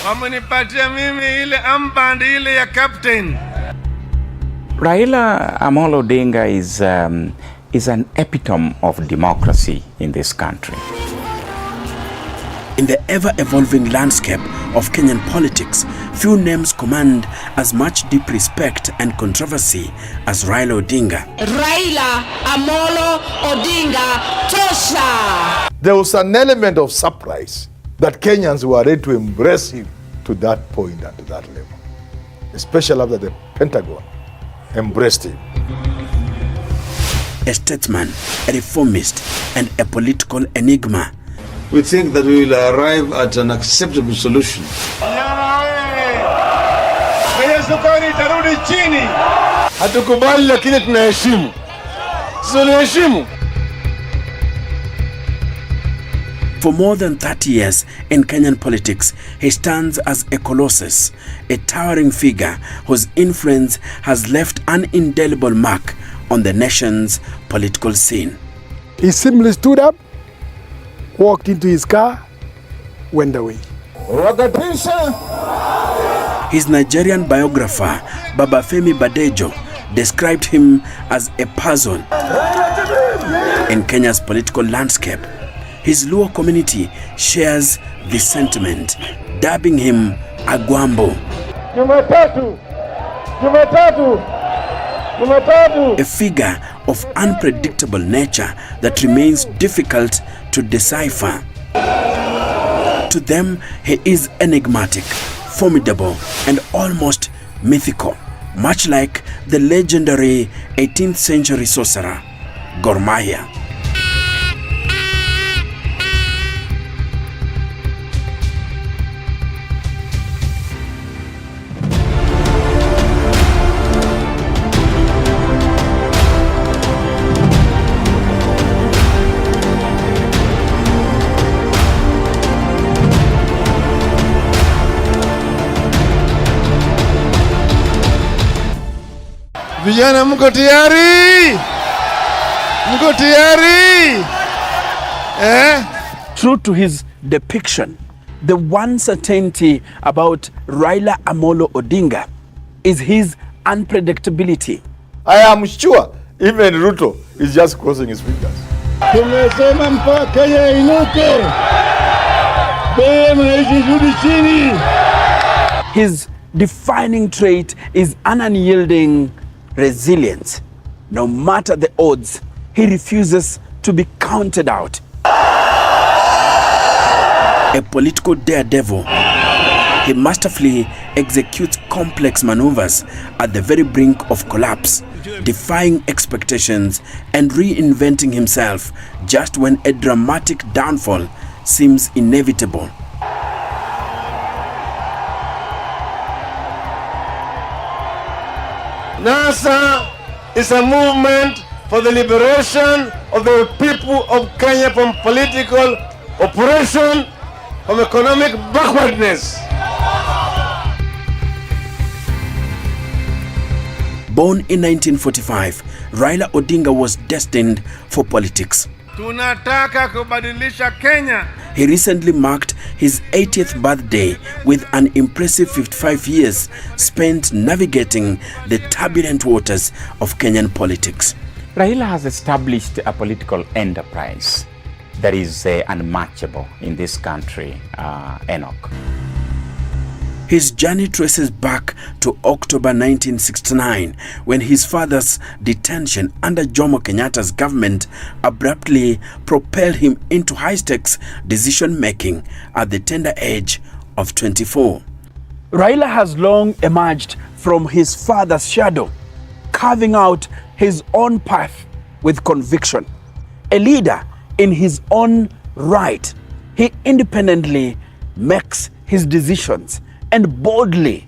Wamenipatia mimi ile armband ile ya captain. Raila Amolo Odinga is an epitome of democracy in this country. In the ever-evolving landscape of Kenyan politics, few names command as much deep respect and controversy as Raila Odinga. Raila Amolo Odinga Tosha! There was an element of surprise that Kenyans were ready to embrace him to that point and to that level, especially after the Pentagon embraced him. A statesman, a reformist, and a political enigma. We think that we will arrive at an acceptable solution. Hatukubali lakini tunaheshimu. Tunaheshimu. For more than 30 years in Kenyan politics, he stands as a colossus, a towering figure whose influence has left an indelible mark on the nation's political scene. He simply stood up, walked into his car, went away. His Nigerian biographer, Babafemi Badejo, described him as a puzzle in Kenya's political landscape. His Luo community shares this sentiment, dubbing him Agwambo. A figure of unpredictable nature that remains difficult to decipher. To them, he is enigmatic, formidable, and almost mythical, much like the legendary 18th century sorcerer, Gor Mahia. Vijana mko tayari? Mko tayari? True to his depiction, the one certainty about Raila Amolo Odinga is his unpredictability. I am sure even Ruto is just crossing his fingers. Tumesema mpaka Kenya inuke. His defining trait is an unyielding resilience. No matter the odds, he refuses to be counted out. A political daredevil, he masterfully executes complex maneuvers at the very brink of collapse, defying expectations and reinventing himself just when a dramatic downfall seems inevitable. NASA is a movement for the liberation of the people of Kenya from political oppression, from economic backwardness. Born in 1945, Raila Odinga was destined for politics. Tunataka kubadilisha Kenya. He recently marked his 80th birthday with an impressive 55 years spent navigating the turbulent waters of Kenyan politics. Raila has established a political enterprise that is unmatchable in this country, Enoch. His journey traces back to October 1969, when his father's detention under Jomo Kenyatta's government abruptly propelled him into high-stakes decision-making at the tender age of 24. Raila has long emerged from his father's shadow, carving out his own path with conviction. A leader in his own right, he independently makes his decisions and boldly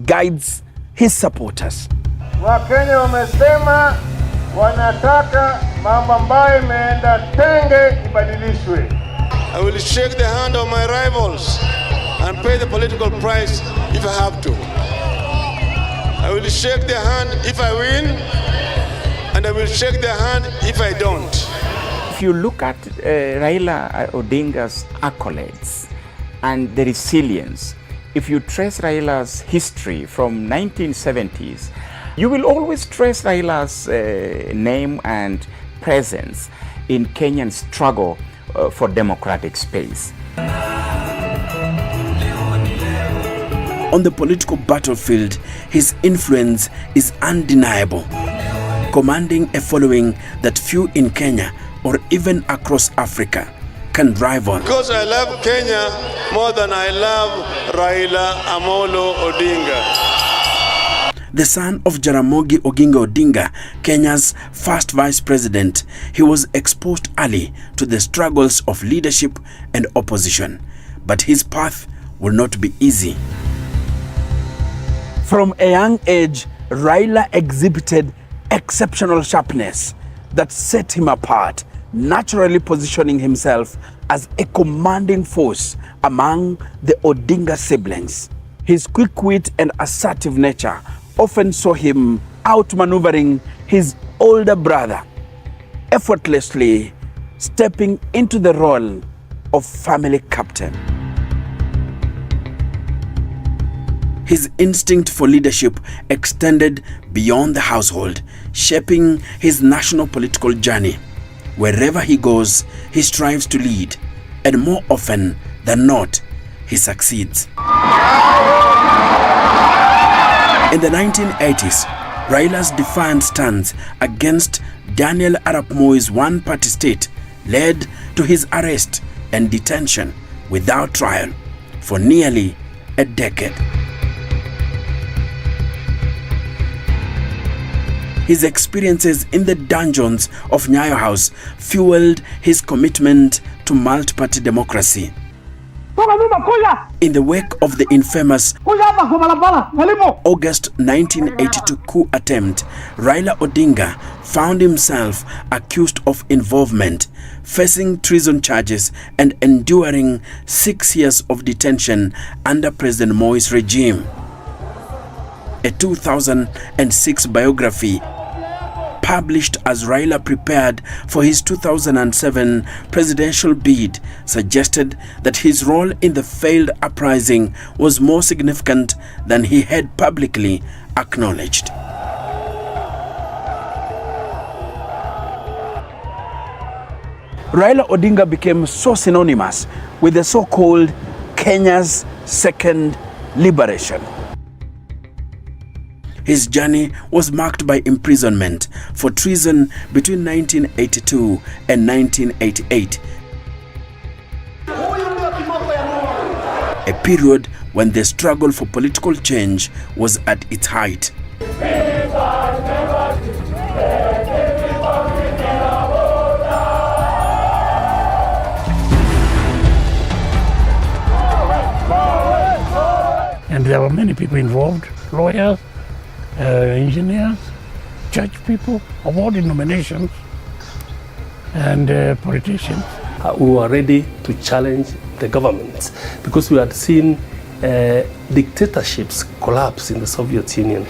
guides his supporters. Wakenya wamesema wanataka mambo ambayo imeenda tenge ibadilishwe. I will shake the hand of my rivals and pay the political price if I have to. I will shake their hand if I win, and I will shake their hand if I don't. If you look at Raila Odinga's accolades and the resilience, if you trace Raila's history from 1970s, you will always trace Raila's name and presence in Kenyan struggle for democratic space. On the political battlefield, his influence is undeniable, commanding a following that few in Kenya or even across Africa can rival. Because I love Kenya more than I love Raila Amolo Odinga. The son of Jaramogi Oginga Odinga, Kenya's first vice president, he was exposed early to the struggles of leadership and opposition. But his path will not be easy. From a young age, Raila exhibited exceptional sharpness that set him apart, naturally positioning himself as a commanding force among the Odinga siblings. His quick wit and assertive nature often saw him outmaneuvering his older brother, effortlessly stepping into the role of family captain. His instinct for leadership extended beyond the household, shaping his national political journey. Wherever he goes, he strives to lead, and more often than not, he succeeds. In the 1980s, Raila's defiant stance against Daniel Arap Moi's one-party state led to his arrest and detention without trial for nearly a decade. His experiences in the dungeons of Nyayo House fueled his commitment to multiparty democracy. In the wake of the infamous August 1982 coup attempt, Raila Odinga found himself accused of involvement, facing treason charges and enduring 6 years of detention under President Moi's regime. A 2006 biography published as Raila prepared for his 2007 presidential bid suggested that his role in the failed uprising was more significant than he had publicly acknowledged. Raila Odinga became so synonymous with the so-called Kenya's second liberation. His journey was marked by imprisonment for treason between 1982 and 1988, a period when the struggle for political change was at its height. And there were many people involved, lawyers, engineers, church people of all denominations, and politicians. We were ready to challenge the government because we had seen dictatorships collapse in the Soviet Union.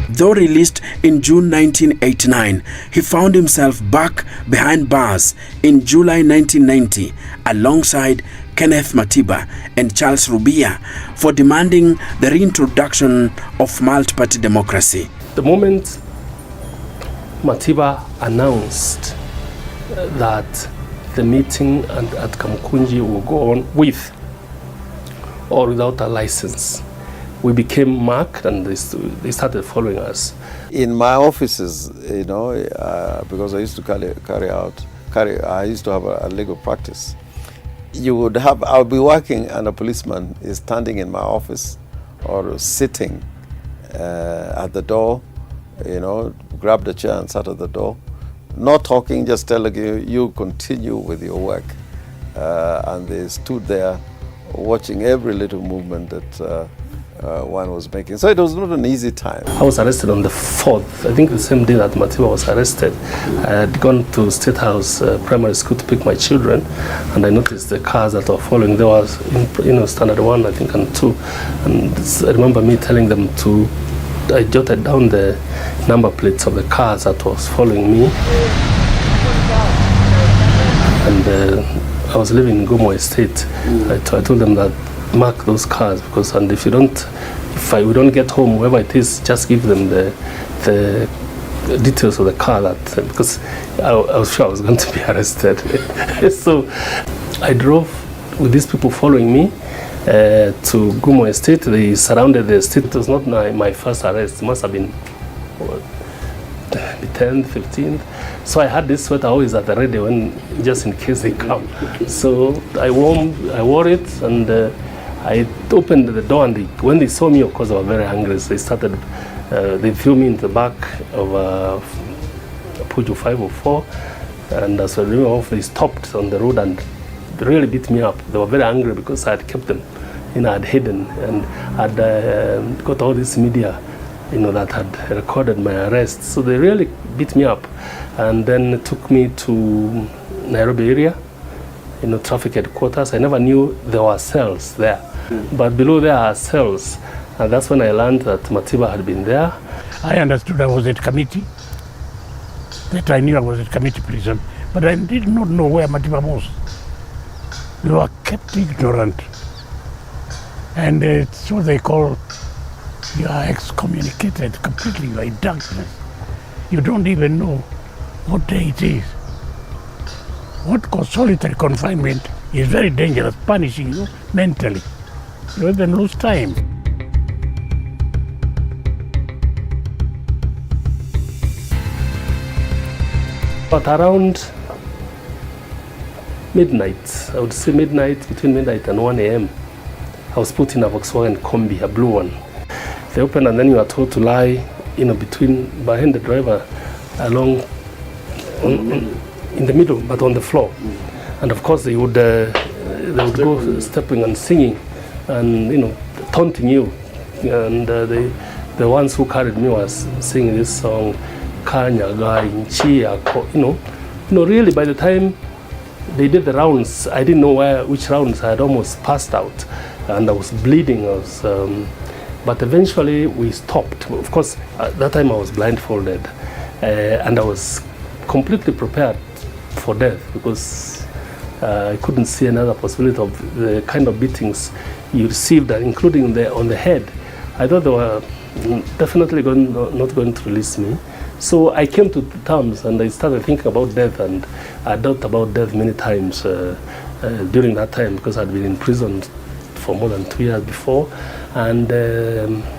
Though released in June 1989, he found himself back behind bars in July 1990 alongside Kenneth Matiba and Charles Rubia for demanding the reintroduction of multi-party democracy. The moment Matiba announced that the meeting at Kamukunji will go on with or without a license, we became marked and they started following us. In my offices, you know, because I used to I used to have a legal practice. I'll be working and a policeman is standing in my office or sitting at the door, you know, grabbed a chair and sat at the door, not talking, just telling you continue with your work. And they stood there watching every little movement that one was making. So it was not an easy time. I was arrested on the 4th, I think the same day that Matiba was arrested. I had gone to State House Primary School to pick my children, and I noticed the cars that were following. There was, standard 1, I think, and 2. And I remember me telling them I jotted down the number plates of the cars that was following me. And I was living in Gomo Estate. I told them that mark those cars, because and if we don't get home, whoever it is, just give them the details of the car, that because I was sure I was going to be arrested. So I drove with these people following me to Gumo Estate. They surrounded the estate. It was not my first arrest. It must have been the 10th, 15th. So I had this sweater always at the ready, just in case they come. So I wore it, and I opened the door, and when they saw me, of course, they were very angry. So they threw me in the back of a Peugeot 504, and as I drove off, they stopped on the road and really beat me up. They were very angry because I had kept them, I had hidden, and had got all this media, that had recorded my arrest. So they really beat me up, and then took me to Nairobi area, traffic headquarters. I never knew there were cells there, but below there are cells, and that's when I learned that Matiba had been there. I understood I was at committee, that I knew I was at committee prison, but I did not know where Matiba was. We were kept ignorant, and it's what they call, you are excommunicated completely, you are in darkness. You don't even know what day it is. What solitary confinement is very dangerous, punishing you mentally. You even lose time. But around midnight, I would say between midnight and 1 a.m., I was put in a Volkswagen Kombi, a blue one. They opened, and then you are told to lie, behind the driver, along in the middle, but on the floor. And of course, they would go stepping and singing, and taunting you. And the ones who carried me was singing this song, Kanyaga, Inchi, really by the time they did the rounds, I didn't know which rounds. I had almost passed out, and I was bleeding. But eventually we stopped. Of course, at that time I was blindfolded, and I was completely prepared for death, because I couldn't see another possibility of the kind of beatings you received, including on the head. I thought they were definitely not going to release me. So I came to terms, and I started thinking about death, and I thought about death many times during that time, because I'd been in prison for more than 2 years before, and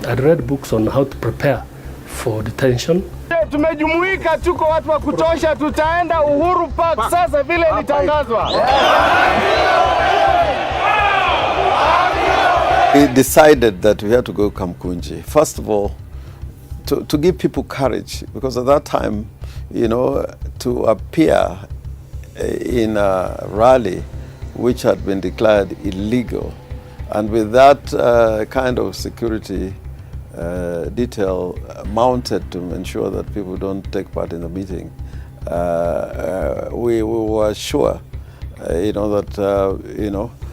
I'd read books on how to prepare for detention. Tumejumuika, tuko watu wa kutosha, tutaenda Uhuru Park sasa vile ilitangazwa. We decided that we had to go Kamkunji. First of all, to give people courage, because at that time, to appear in a rally which had been declared illegal, and with that kind of security detail mounted to ensure that people don't take part in the meeting, we were sure, that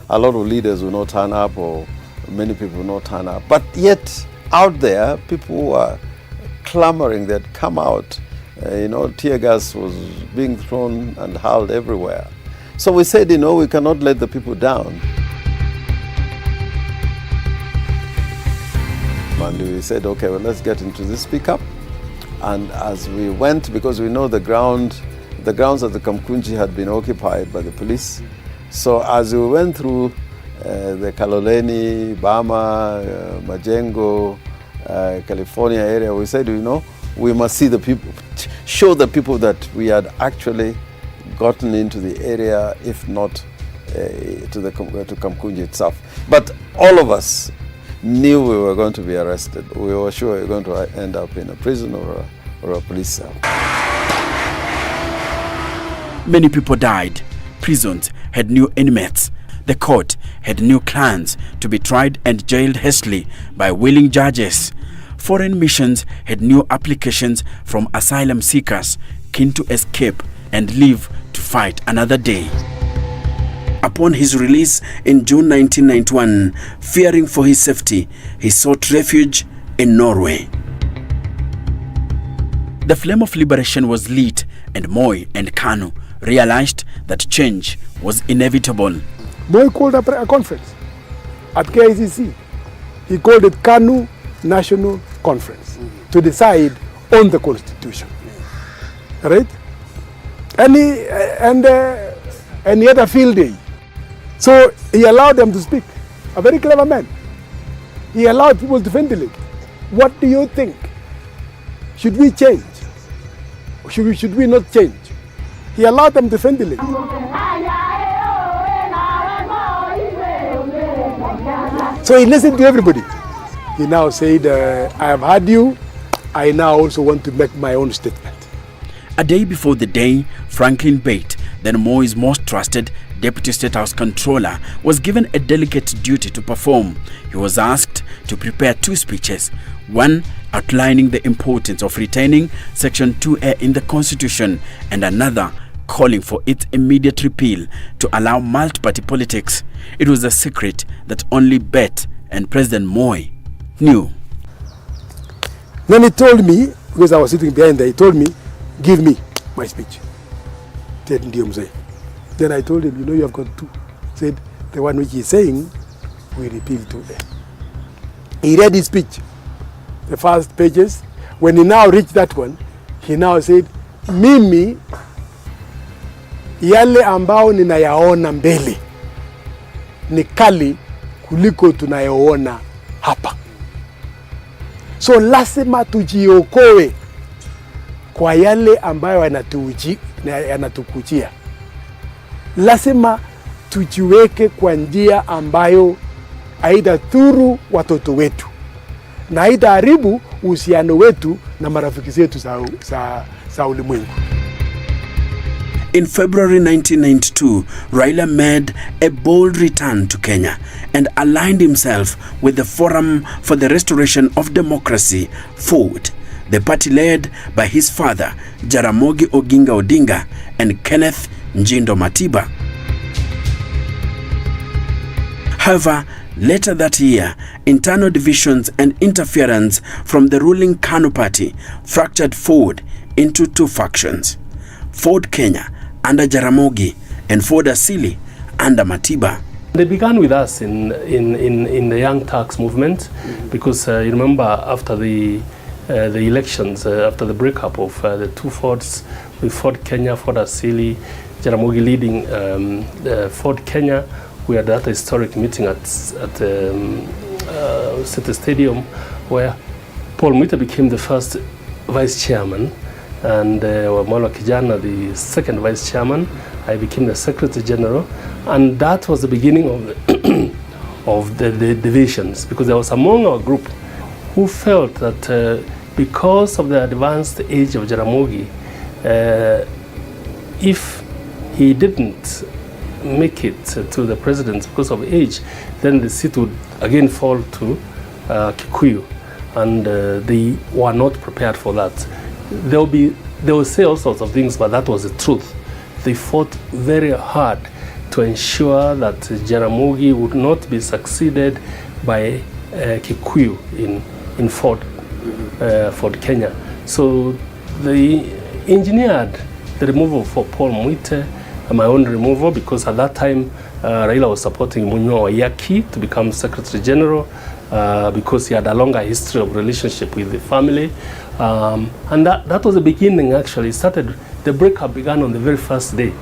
a lot of leaders will not turn up, or many people will not turn up. But yet, out there, people were clamoring. They'd come out. Tear gas was being thrown and hurled everywhere. So we said, we cannot let the people down. And we said, okay, well, let's get into this pickup. And as we went, because we know the grounds at the Kamkunji had been occupied by the police. So as we went through the Kaloleni, Bama, Majengo, California area, we said, we must see the people, show the people that we had actually gotten into the area, if not to Kamkunji itself. But all of us knew we were going to be arrested. We were sure we were going to end up in a prison or a police cell. Many people died. Prisons had new inmates. The court had new clans to be tried and jailed hastily by willing judges. Foreign missions had new applications from asylum seekers keen to escape and live to fight another day. Upon his release in June 1991, fearing for his safety, he sought refuge in Norway. The flame of liberation was lit, and Moi and Kanu realized that change was inevitable. Moi called a conference at KICC. He called it KANU National Conference to decide on the constitution. Right? Any other field day. So he allowed them to speak. A very clever man. He allowed people to ventilate. What do you think? Should we change? Should we not change? He allowed them to ventilate. So he listened to everybody. He now said, I have heard you. I now also want to make my own statement. A day before the day, Franklin Bate, then Moi's most trusted Deputy State House Controller, was given a delicate duty to perform. He was asked to prepare 2 speeches, one outlining the importance of retaining Section 2A in the Constitution, and another calling for its immediate repeal to allow multi-party politics. It was a secret that only Bate and President Moi knew. Then he told me, because I was sitting behind there, he told me, give me my speech. Then I told him, you know, you have got 2. He said, the one which he's saying, we repeal 2A. He read his speech, the first pages. When he now reached that one, he now said, mimi, yale ambao ninayaona mbele ni kali kuliko tunayoona hapa. So lazima tujiokoe kwa yale ambayo yanatukujia. Lazima tujiweke kwa njia ambayo haitadhuru watoto wetu na haitaharibu uhusiano wetu na marafiki zetu za ulimwengu. In February 1992, Raila made a bold return to Kenya and aligned himself with the Forum for the Restoration of Democracy, FORD, the party led by his father, Jaramogi Oginga Odinga, and Kenneth Njindo Matiba. However, later that year, internal divisions and interference from the ruling KANU party fractured FORD into 2 factions. FORD Kenya under Jaramogi and FORD Asili under Matiba. They began with us in the Young Turks movement, because you remember after the elections, after the breakup of the 2 forts, with FORD Kenya, FORD Asili, Jaramogi leading FORD Kenya, we had that historic meeting at City Stadium, where Paul Mwita became the first vice chairman, and Wamalo Kijana the second vice chairman. I became the secretary general, and that was the beginning of the of the divisions, because there was among our group who felt that because of the advanced age of Jaramogi, if he didn't make it to the president because of age, then the seat would again fall to Kikuyu, and they were not prepared for that. They will say all sorts of things, but that was the truth. They fought very hard to ensure that Jaramogi would not be succeeded by Kikuyu in FORD Kenya. So they engineered the removal for Paul Mwite, my own removal, because at that time Raila was supporting Munywa Wayaki to become Secretary General, because he had a longer history of relationship with the family. And that was the beginning, actually. The breakup began on the very first day.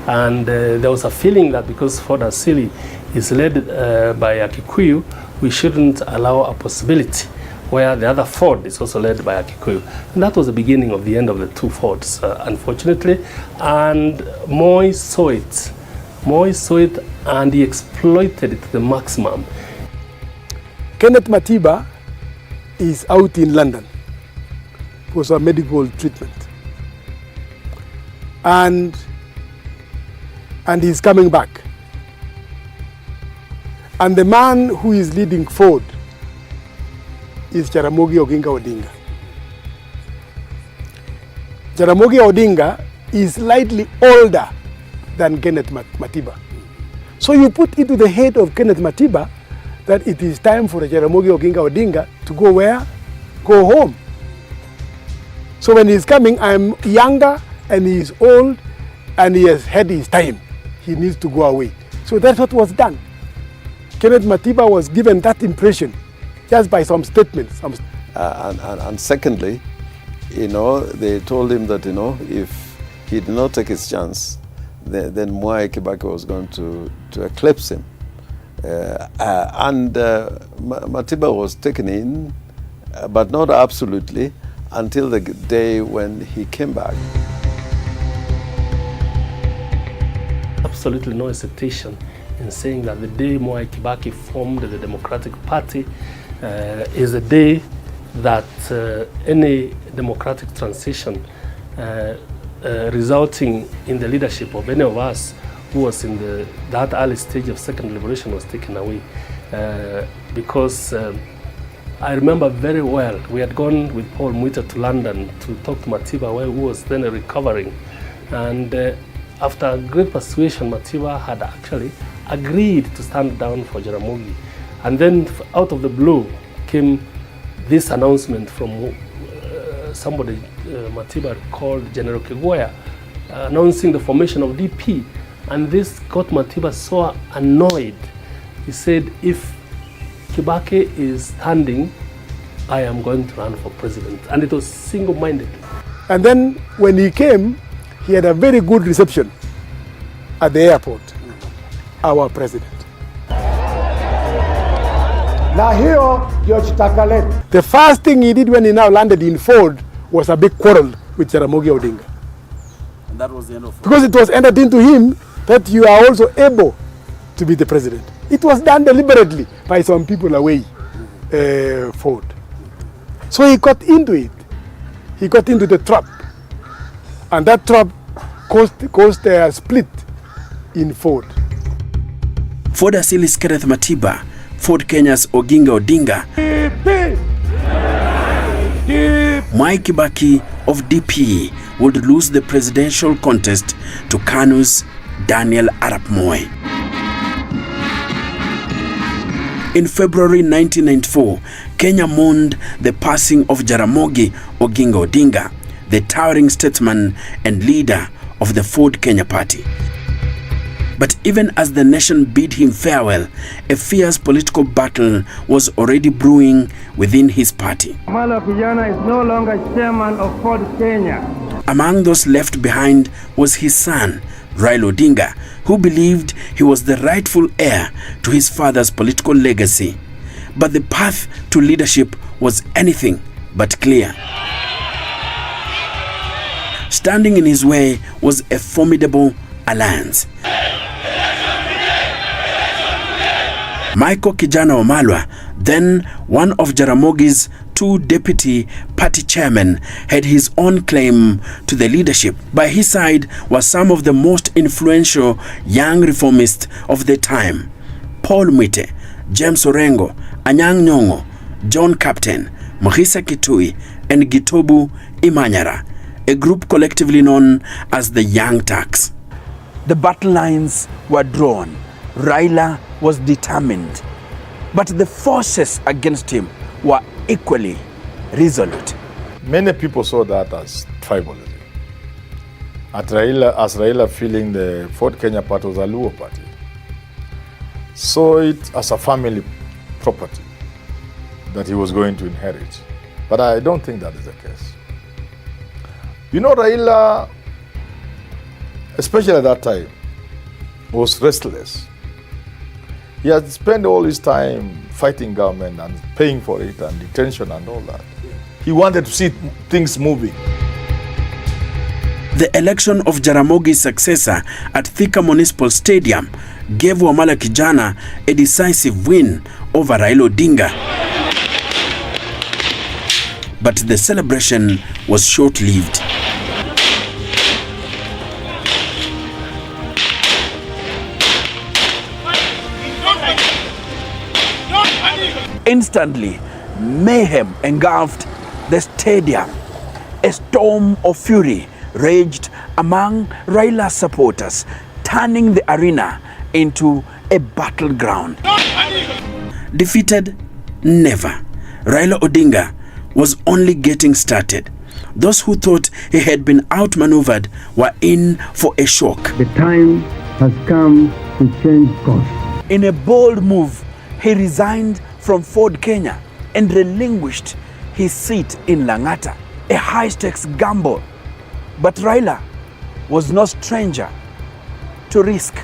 And there was a feeling that because FORD Asili is led by a Kikuyu, we shouldn't allow a possibility where the other FORD is also led by a Kikuyu. And that was the beginning of the end of the 2 FORDs, unfortunately. And Moi saw it. And he exploited it to the maximum. Kenneth Matiba is out in London for some medical treatment. And he's coming back. And the man who is leading FORD is Jaramogi Oginga Odinga. Jaramogi Odinga is slightly older than Kenneth Matiba. So you put into the head of Kenneth Matiba that it is time for Jaramogi Oginga Odinga to go where? Go home. So when he's coming, I'm younger and he's old and he has had his time. He needs to go away. So that's what was done. Kenneth Matiba was given that impression just by some statements. And secondly, you know, they told him that, you know, if he did not take his chance, then Mwai Kibaki was going to eclipse him. Matiba was taken in, but not absolutely, until the day when he came back. Absolutely no hesitation in saying that the day Mwai Kibaki formed the Democratic Party is a day that any democratic transition resulting in the leadership of any of us who was in that early stage of second liberation was taken away. Because I remember very well, we had gone with Paul Mwita to London to talk to Matiba, who was then recovering. And after great persuasion, Matiba had actually agreed to stand down for Jaramogi. And then out of the blue came this announcement from somebody Matiba called General Kigwaya, announcing the formation of DP. And this got Matiba so annoyed. He said, if Kibaki is standing, I am going to run for president. And it was single-minded. And then when he came, he had a very good reception at the airport, our president. The first thing he did when he now landed in Ford was a big quarrel with Jaramogi Oginga. And that was the end of Ford. Because it was entered into him that you are also able to be the president. It was done deliberately by some people away, Ford. So he got into it. He got into the trap. And that trap caused a split in Ford. Ford Asilis Kenneth Matiba, Ford Kenya's Oginga Odinga, Mwai Kibaki of DP would lose the presidential contest to KANU's Daniel Arap Moi. In February 1994, Kenya mourned the passing of Jaramogi Oginga Odinga, the towering statesman and leader of the Ford Kenya party. But even as the nation bid him farewell, a fierce political battle was already brewing within his party. Amolo Kijana is no longer chairman of Ford Kenya. Among those left behind was his son, Raila Odinga, who believed he was the rightful heir to his father's political legacy. But the path to leadership was anything but clear. Standing in his way was a formidable alliance. Michael Kijana Wamalwa, then one of Jaramogi's two deputy party chairmen, had his own claim to the leadership. By his side were some of the most influential young reformists of the time: Paul Mwite, James Orengo, Anyang' Nyong'o, John Captain, Mahisa Kitui, and Gitobu Imanyara, a group collectively known as the Young Turks. The battle lines were drawn. Raila was determined, but the forces against him were equally resolute. Many people saw that as tribalism. As Raila feeling the Ford Kenya party was a Luo party, saw it as a family property that he was going to inherit. But I don't think that is the case. You know, Raila, especially at that time, was restless. He had spent all his time fighting government and paying for it and detention and all that. He wanted to see things moving. The election of Jaramogi's successor at Thika Municipal Stadium gave Wamala Kijana a decisive win over Raila Odinga. But the celebration was short-lived. Instantly, mayhem engulfed the stadium. A storm of fury raged among Raila's supporters, turning the arena into a battleground. Defeated? Never. Raila Odinga was only getting started. Those who thought he had been outmaneuvered were in for a shock. The time has come to change course. In a bold move he resigned from Ford Kenya and relinquished his seat in Lang'ata, a high-stakes gamble. But Raila was no stranger to risk.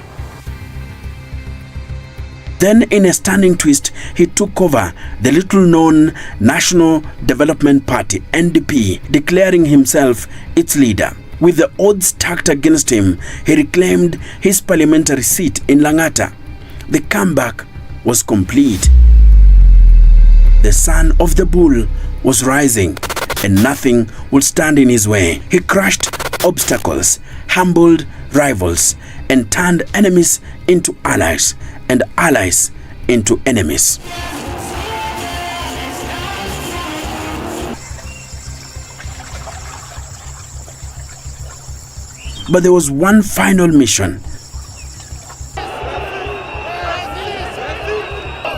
Then, in a stunning twist, he took over the little-known National Development Party, NDP, declaring himself its leader. With the odds stacked against him, he reclaimed his parliamentary seat in Lang'ata. The comeback was complete. The son of the bull was rising, and nothing would stand in his way. He crushed obstacles, humbled rivals, and turned enemies into allies, and allies into enemies. But there was one final mission.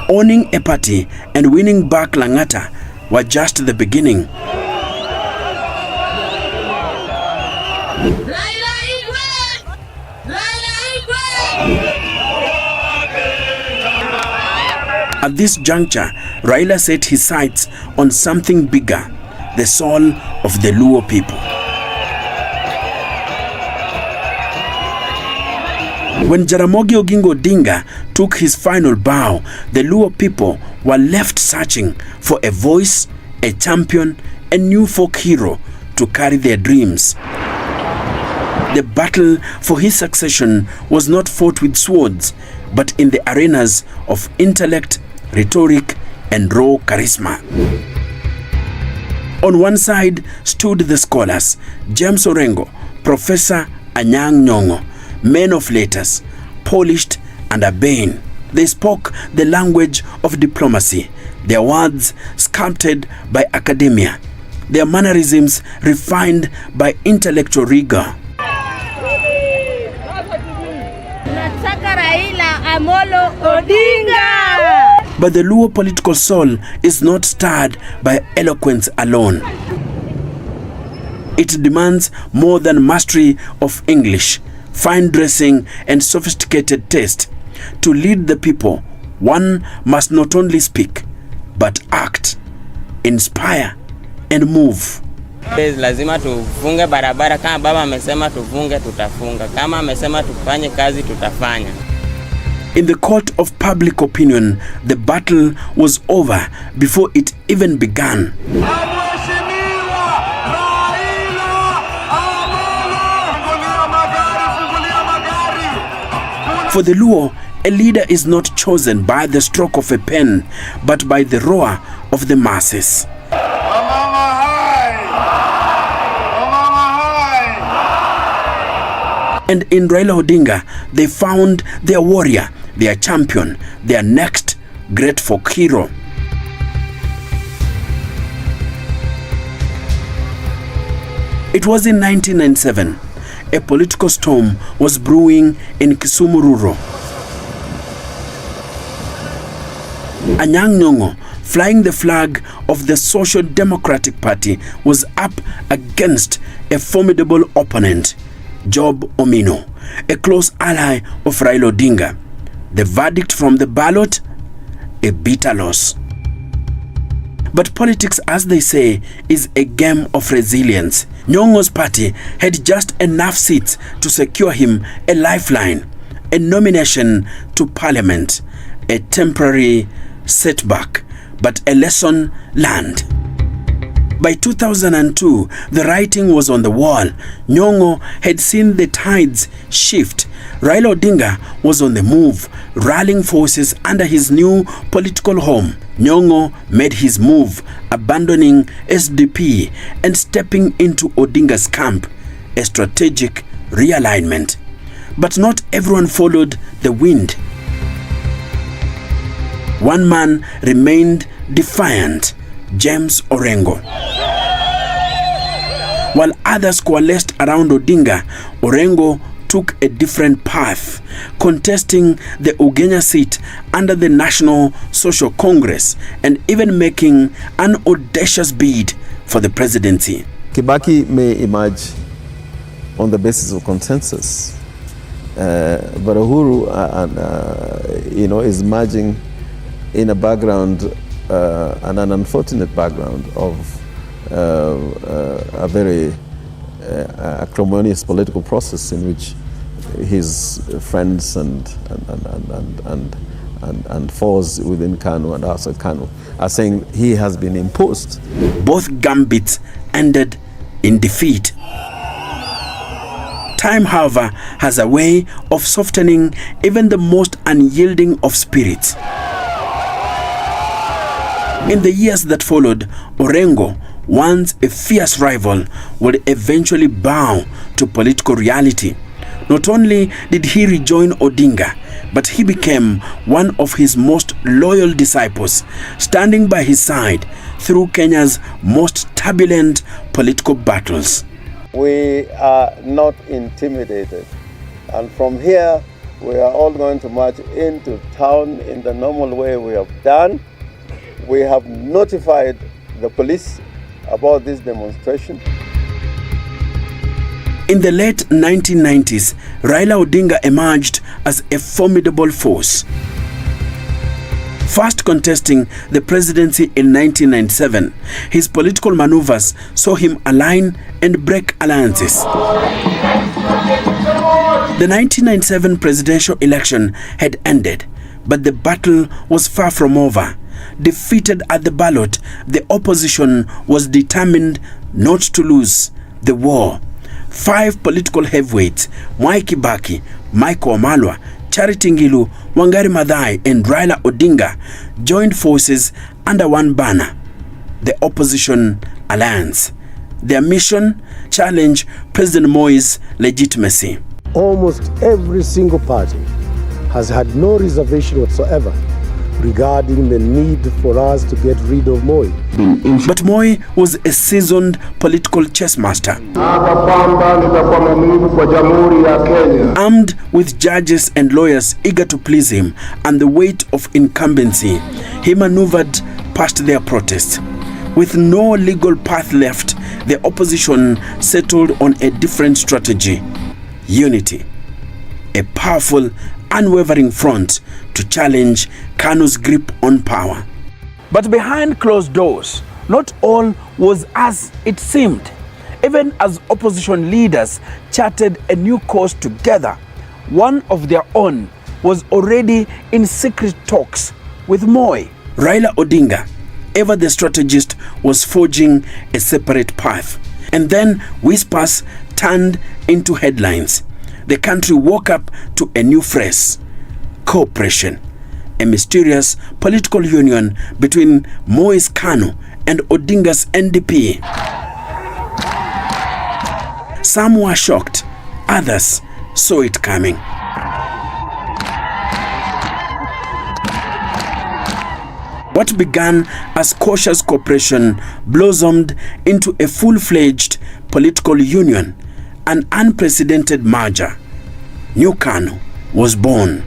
Owning a party and winning back Lang'ata were just the beginning. At this juncture, Raila set his sights on something bigger, the soul of the Luo people. When Jaramogi Oginga Odinga took his final bow, the Luo people were left searching for a voice, a champion, a new folk hero to carry their dreams. The battle for his succession was not fought with swords, but in the arenas of intellect, rhetoric, and raw charisma. On one side stood the scholars, James Orengo, Professor Anyang' Nyong'o, men of letters, polished and urbane. They spoke the language of diplomacy, their words sculpted by academia, their mannerisms refined by intellectual rigor. Raila Amolo Odinga. But the Luo political soul is not stirred by eloquence alone. It demands more than mastery of English, fine dressing, and sophisticated taste. To lead the people, one must not only speak, but act, inspire, and move. Lazima tufunge barabara. Kama baba amesema tufunge, tutafunga. Kama amesema tufanye kazi, tutafanya. In the court of public opinion, the battle was over before it even began. For the Luo, a leader is not chosen by the stroke of a pen, but by the roar of the masses. And in Raila Odinga, they found their warrior, their champion, their next great folk hero. It was in 1997. A political storm was brewing in Kisumu Rural. Anyang' Nyong'o, flying the flag of the Social Democratic Party, was up against a formidable opponent, Job Omino, a close ally of Raila Odinga. The verdict from the ballot? A bitter loss. But politics, as they say, is a game of resilience. Nyong'o's party had just enough seats to secure him a lifeline, a nomination to parliament, a temporary setback, but a lesson learned. By 2002, the writing was on the wall. Nyong'o had seen the tides shift. Raila Odinga was on the move, rallying forces under his new political home. Nyong'o made his move, abandoning SDP and stepping into Odinga's camp, a strategic realignment. But not everyone followed the wind. One man remained defiant, James Orengo. While others coalesced around Odinga, Orengo took a different path, contesting the Ugenya seat under the National Social Congress and even making an audacious bid for the presidency. Kibaki may emerge on the basis of consensus, but Uhuru is emerging in a background, and an unfortunate background of a very acrimonious political process in which his friends and foes within KANU and outside KANU are saying he has been imposed. Both gambits ended in defeat. Time, however, has a way of softening even the most unyielding of spirits. In the years that followed, Orengo, once a fierce rival, would eventually bow to political reality. Not only did he rejoin Odinga, but he became one of his most loyal disciples, standing by his side through Kenya's most turbulent political battles. We are not intimidated, and from here we are all going to march into town in the normal way we have done. We have notified the police about this demonstration. In the late 1990s, Raila Odinga emerged as a formidable force. First contesting the presidency in 1997, his political maneuvers saw him align and break alliances. The 1997 presidential election had ended, but the battle was far from over. Defeated at the ballot, the opposition was determined not to lose the war. 5 political heavyweights, Mwai Kibaki, Michael Wamalwa, Charity Ngilu, Wangari Maathai and Raila Odinga joined forces under one banner, the Opposition Alliance. Their mission: challenge President Moi's legitimacy. Almost every single party has had no reservation whatsoever regarding the need for us to get rid of Moi. But Moi was a seasoned political chess master. Armed with judges and lawyers eager to please him and the weight of incumbency, he maneuvered past their protests. With no legal path left, the opposition settled on a different strategy: unity. A powerful, unwavering front to challenge KANU's grip on power. But behind closed doors, not all was as it seemed. Even as opposition leaders charted a new course together, one of their own was already in secret talks with Moi. Raila Odinga, ever the strategist, was forging a separate path. And then whispers turned into headlines. The country woke up to a new phrase: cooperation, a mysterious political union between Moi's KANU and Odinga's NDP. Some were shocked, others saw it coming. What began as cautious cooperation blossomed into a full-fledged political union, an unprecedented merger. New KANU was born.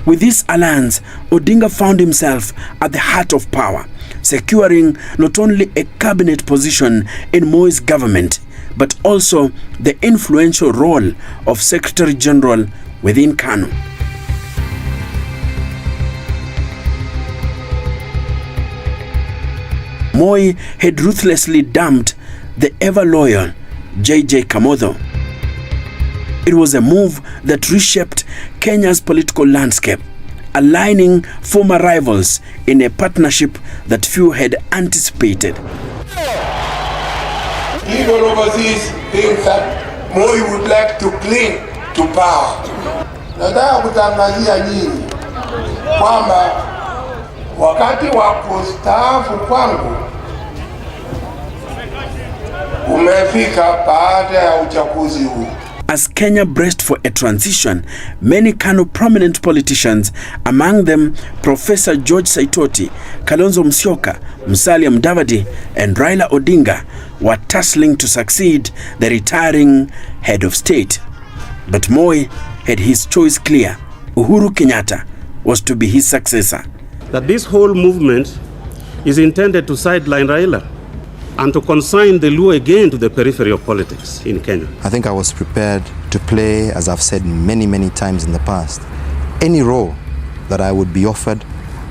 With this alliance, Odinga found himself at the heart of power, securing not only a cabinet position in Moi's government, but also the influential role of Secretary General within KANU. Moi had ruthlessly dumped the ever-loyal JJ Kamotho. It was a move that reshaped Kenya's political landscape, aligning former rivals in a partnership that few had anticipated. Even overseas things that Moi would like to cling to power. Nataka kutangazia nyinyi kwamba wakati wa kustaafu kwangu umefika baada ya uchaguzi huu. As Kenya braced for a transition, many KANU prominent politicians, among them Professor George Saitoti, Kalonzo Musyoka, Musalia Mudavadi, and Raila Odinga, were tussling to succeed the retiring head of state. But Moi had his choice clear. Uhuru Kenyatta was to be his successor. That this whole movement is intended to sideline Raila and to consign the Luo again to the periphery of politics in Kenya. I think I was prepared to play, as I've said many, many times in the past, any role that I would be offered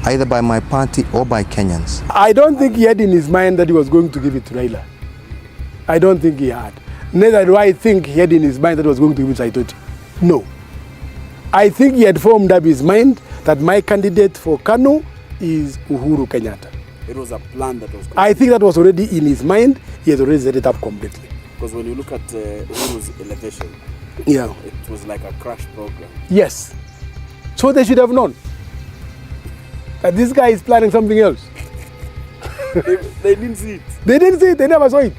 either by my party or by Kenyans. I don't think he had in his mind that he was going to give it to Raila. I don't think he had. Neither do I think he had in his mind that he was going to give it to Saitoti. No. I think he had formed up his mind that my candidate for Kanu is Uhuru Kenyatta. It was a plan that was... I think that was already in his mind. He has already set it up completely. Because when you look at Uhuru's elevation, yeah, it was like a crash program. Yes. So they should have known that this guy is planning something else. They didn't see it. They didn't see it. They never saw it.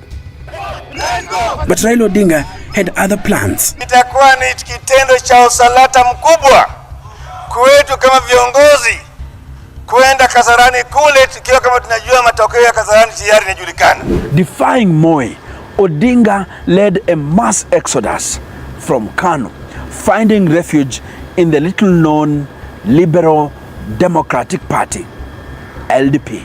But Raila Odinga had other plans. Itakuwa ni kitendo cha usalata mkubwa kwetu kama viongozi kuenda Kasarani kule tukiwa kama tunajua matokeo ya Kasarani tayari yanajulikana. Defying Moi, Odinga led a mass exodus from Kanu, finding refuge in the little-known Liberal Democratic Party, LDP.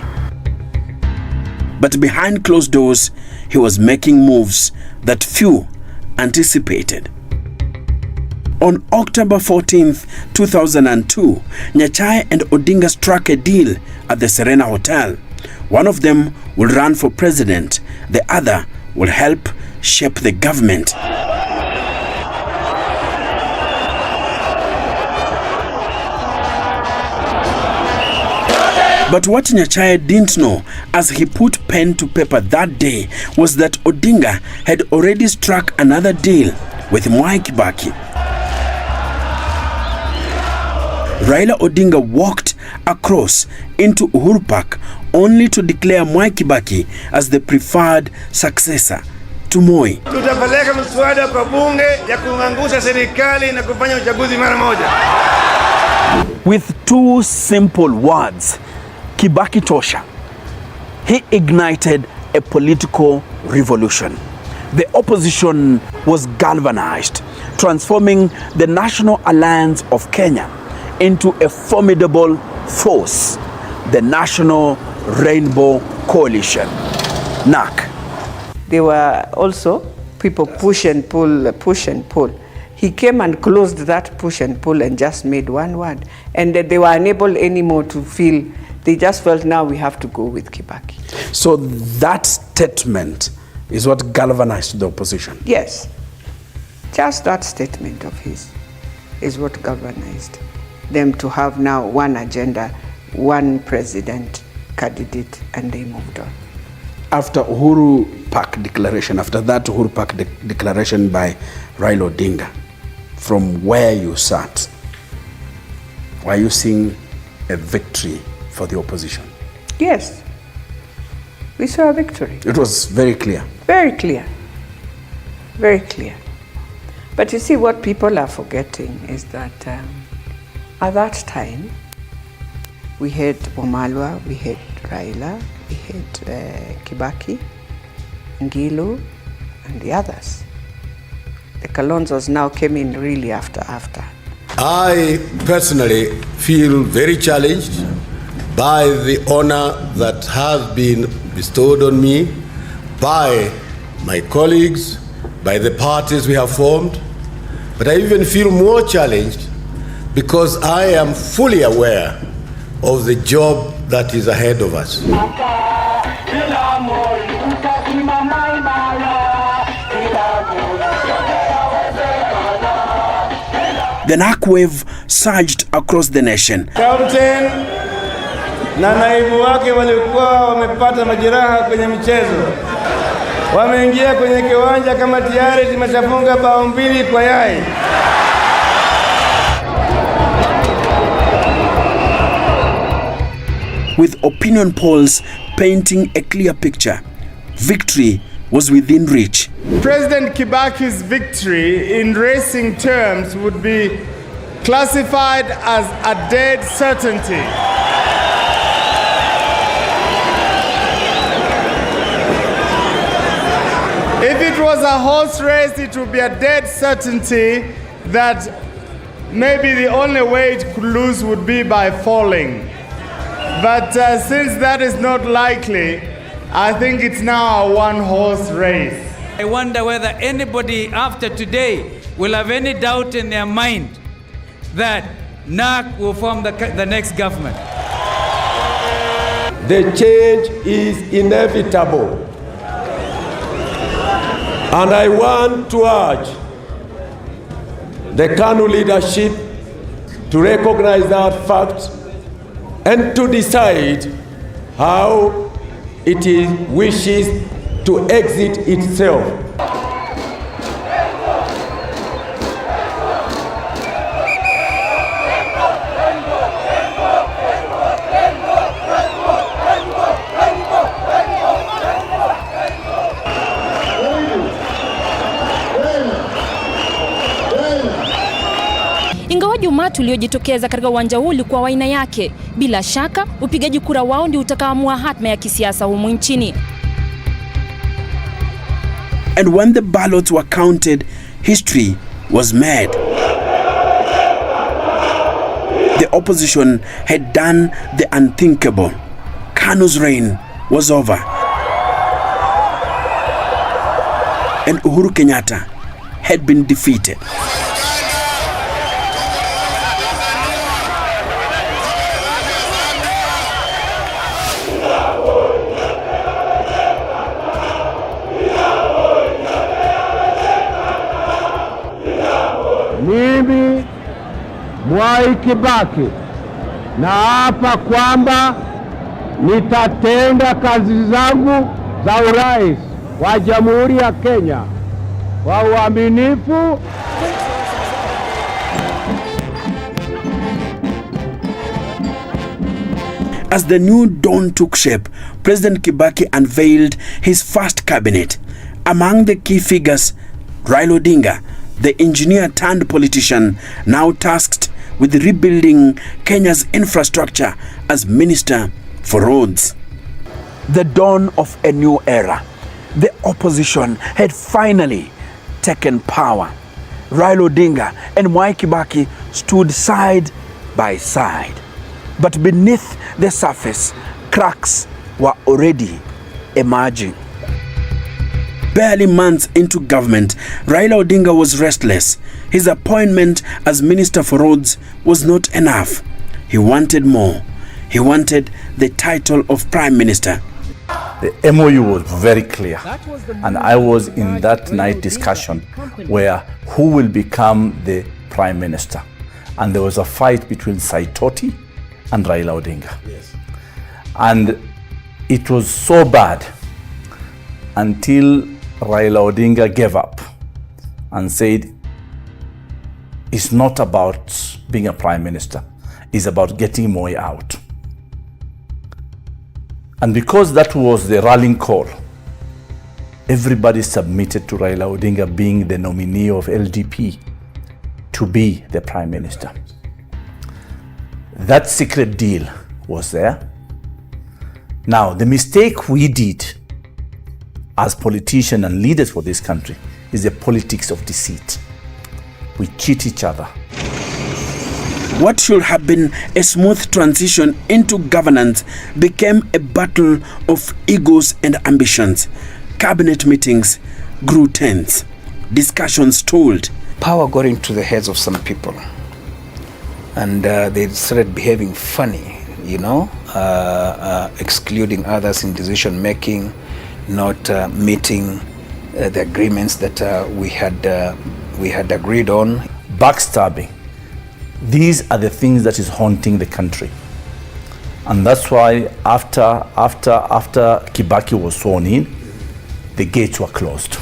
But behind closed doors, he was making moves that few anticipated. On October 14th, 2002, Nyachae and Odinga struck a deal at the Serena Hotel. One of them will run for president, the other will help shape the government. But what Nyachae didn't know as he put pen to paper that day was that Odinga had already struck another deal with Mwai Kibaki. Raila Odinga walked across into Uhuru Park only to declare Mwai Kibaki as the preferred successor to Moi. Tutapeleka mswada kwa bunge ya kuangusha serikali na kufanya uchaguzi mara moja. With two simple words, Kibaki Tosha, he ignited a political revolution. The opposition was galvanized, transforming the National Alliance of Kenya into a formidable force, the National Rainbow Coalition, NAC. There were also people push and pull, push and pull. He came and closed that push and pull and just made one word. And that they were unable anymore to feel, they just felt now we have to go with Kibaki. So that statement is what galvanized the opposition? Yes. Just that statement of his is what galvanized them to have now one agenda, one president candidate, and they moved on. After Uhuru Park declaration, after that Uhuru Park declaration by Raila Odinga, from where you sat, were you seeing a victory for the opposition? Yes. We saw a victory. It was very clear. Very clear. Very clear. But you see, what people are forgetting is that at that time, we had Wamalwa, we had Raila, we had Kibaki, Ngilu, and the others. The Kalonzos now came in really after. I personally feel very challenged by the honor that has been bestowed on me by my colleagues, by the parties we have formed. But I even feel more challenged because I am fully aware of the job that is ahead of us. The NAC wave surged across the nation. Captain na naibu wake walikuwa wamepata majeraha kwenye michezo. Wameingia kwenye kiwanja kama tayari tumeshafunga bao 2 kwa yai. With opinion polls painting a clear picture, victory was within reach. President Kibaki's victory in racing terms would be classified as a dead certainty. If it was a horse race, it would be a dead certainty that maybe the only way it could lose would be by falling. But since that is not likely, I think it's now a one-horse race. I wonder whether anybody after today will have any doubt in their mind that NAC will form the next government. the change is inevitable. And I want to urge the KANU leadership to recognize that fact and to decide how it wishes to exit itself. Ingawaji umati uliojitokeza katika uwanja huu ulikuwa wa aina yake, bila shaka upigaji kura wao ndio utakaamua hatma ya kisiasa humu nchini. And when the ballots were counted, history was made. The opposition had done the unthinkable. KANU's reign was over. And Uhuru Kenyatta had been defeated. Mimi Mwai Kibaki naapa kwamba nitatenda kazi zangu za urais wa Jamhuri ya Kenya kwa uaminifu. As the new dawn took shape, President Kibaki unveiled his first cabinet. Among the key figures, Raila Odinga, the engineer turned politician, now tasked with rebuilding Kenya's infrastructure as Minister for Roads. The dawn of a new era. The opposition had finally taken power. Raila Odinga and Mwai Kibaki stood side by side. But beneath the surface, cracks were already emerging. Barely months into government, Raila Odinga was restless. His appointment as Minister for Roads was not enough. He wanted more. He wanted the title of Prime Minister. The MOU was very clear, and I was in that night discussion where who will become the Prime Minister. And there was a fight between Saitoti and Raila Odinga. Yes. And it was so bad until Raila Odinga gave up and said, it's not about being a prime minister, it's about getting Moi out. And because that was the rallying call, everybody submitted to Raila Odinga being the nominee of LDP to be the prime minister. That secret deal was there. Now, the mistake we did as politicians and leaders for this country is the politics of deceit. We cheat each other. What should have been a smooth transition into governance became a battle of egos and ambitions. Cabinet meetings grew tense. Discussions stalled. Power got into the heads of some people, and they started behaving funny, you know, excluding others in decision making, not meeting the agreements that we had agreed on. Backstabbing. These are the things that is haunting the country. And that's why after Kibaki was sworn in, the gates were closed.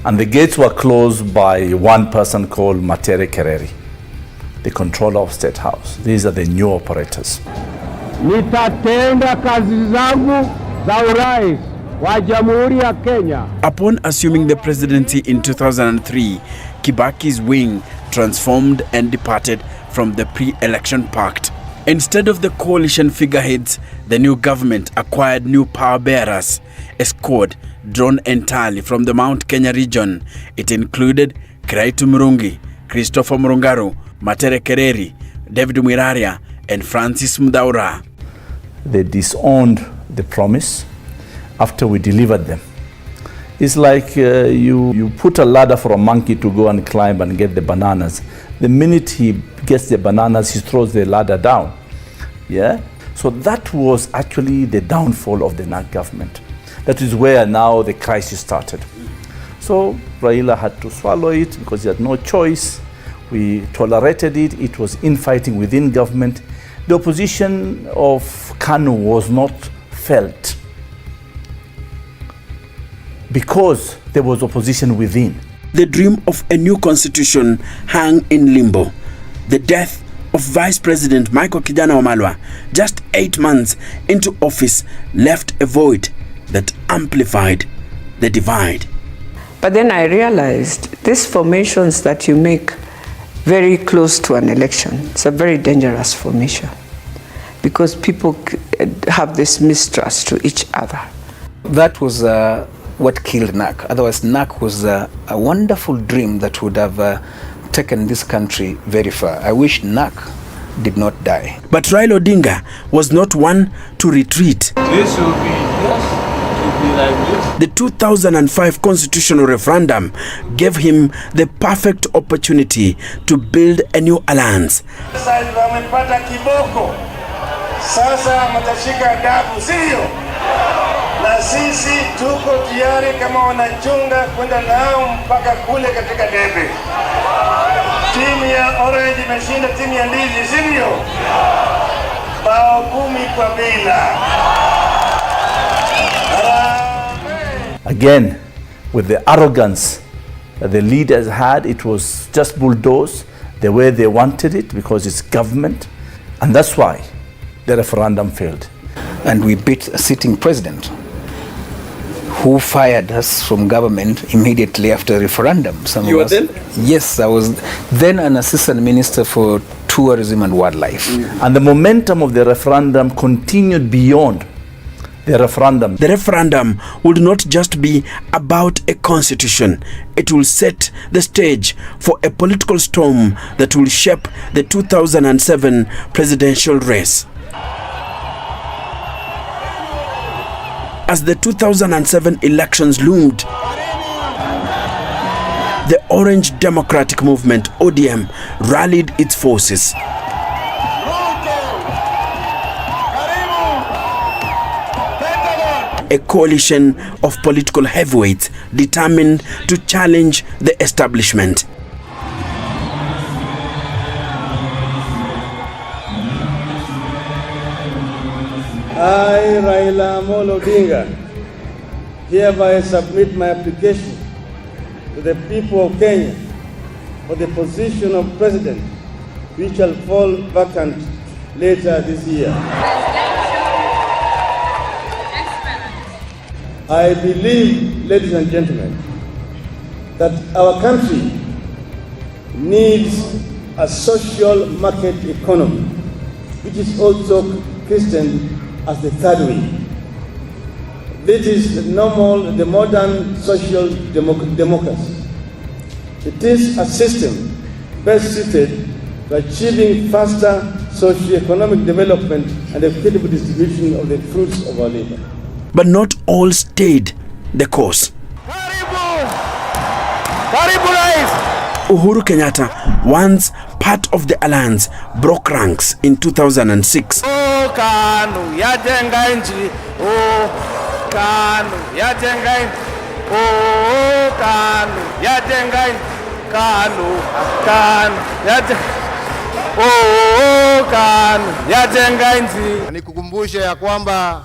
And the gates were closed by one person called Matere Kereri, the controller of State House. These are the new operators. Nitatenda kazi zangu za urais wa Jamhuri ya Kenya. Upon assuming the presidency in 2003, Kibaki's wing transformed and departed from the pre-election pact. Instead of the coalition figureheads, the new government acquired new power bearers, a squad drawn entirely from the Mount Kenya region. It included Kiraitu Murungi, Christopher Murungaru, Matere Kereri, David Mwiraria, and Francis Mdaura. They disowned the promise after we delivered them. It's like you put a ladder for a monkey to go and climb and get the bananas. The minute he gets the bananas, he throws the ladder down. Yeah? So that was actually the downfall of the NARC government. That is where now the crisis started. So Raila had to swallow it because he had no choice. We tolerated it. It was infighting within government. The opposition of KANU was not felt because there was opposition within. The dream of a new constitution hung in limbo. The death of Vice President Michael Kijana Wamalwa, just 8 months into office, left a void that amplified the divide. But then I realized these formations that you make very close to an election, it's a very dangerous formation because people have this mistrust to each other. That was what killed NARC. Otherwise, NARC was a wonderful dream that would have taken this country very far. I wish NARC did not die. But Raila Odinga was not one to retreat. This will be, like this. The 2005 constitutional referendum gave him the perfect opportunity to build a new alliance. Wamepata kiboko. Sasa matashika adabu, sio? Na sisi tuko tayari kama wanachunga kwenda nao mpaka kule katika debe. Timu ya Orange imeshinda timu ya Ndizi, sivyo? Bao 10-0. Again, with the arrogance that the leaders had, it was just bulldoze the way they wanted it because it's government. And that's why the referendum failed. And we beat a sitting president who fired us from government immediately after the referendum. You were then? Yes, I was then an assistant minister for tourism and wildlife. And the momentum of the referendum continued beyond the referendum. The referendum would not just be about a constitution. It will set the stage for a political storm that will shape the 2007 presidential race. As the 2007 elections loomed, the Orange Democratic Movement, ODM, rallied its forces. A coalition of political heavyweights determined to challenge the establishment. I, Raila Amolo Odinga, hereby submit my application to the people of Kenya for the position of president, which shall fall vacant later this year. I believe, ladies and gentlemen, that our country needs a social market economy, which is also christened as the third way. This is the modern social democracy. It is a system best suited to achieving faster socio-economic development and equitable distribution of the fruits of our labor. But not all stayed the course. Uhuru Kenyatta, once part of the alliance, broke ranks in 2006. Nikukumbushe ya kwamba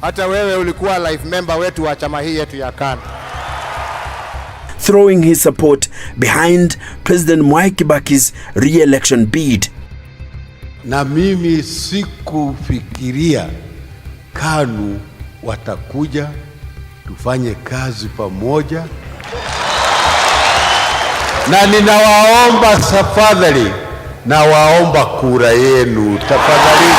hata wewe ulikuwa life member wetu wa chama hii yetu ya KANU. Throwing his support behind President Mwai Kibaki's re-election bid. Na mimi sikufikiria KANU watakuja tufanye kazi pamoja, na ninawaomba tafadhali, nawaomba kura yenu tafadhali.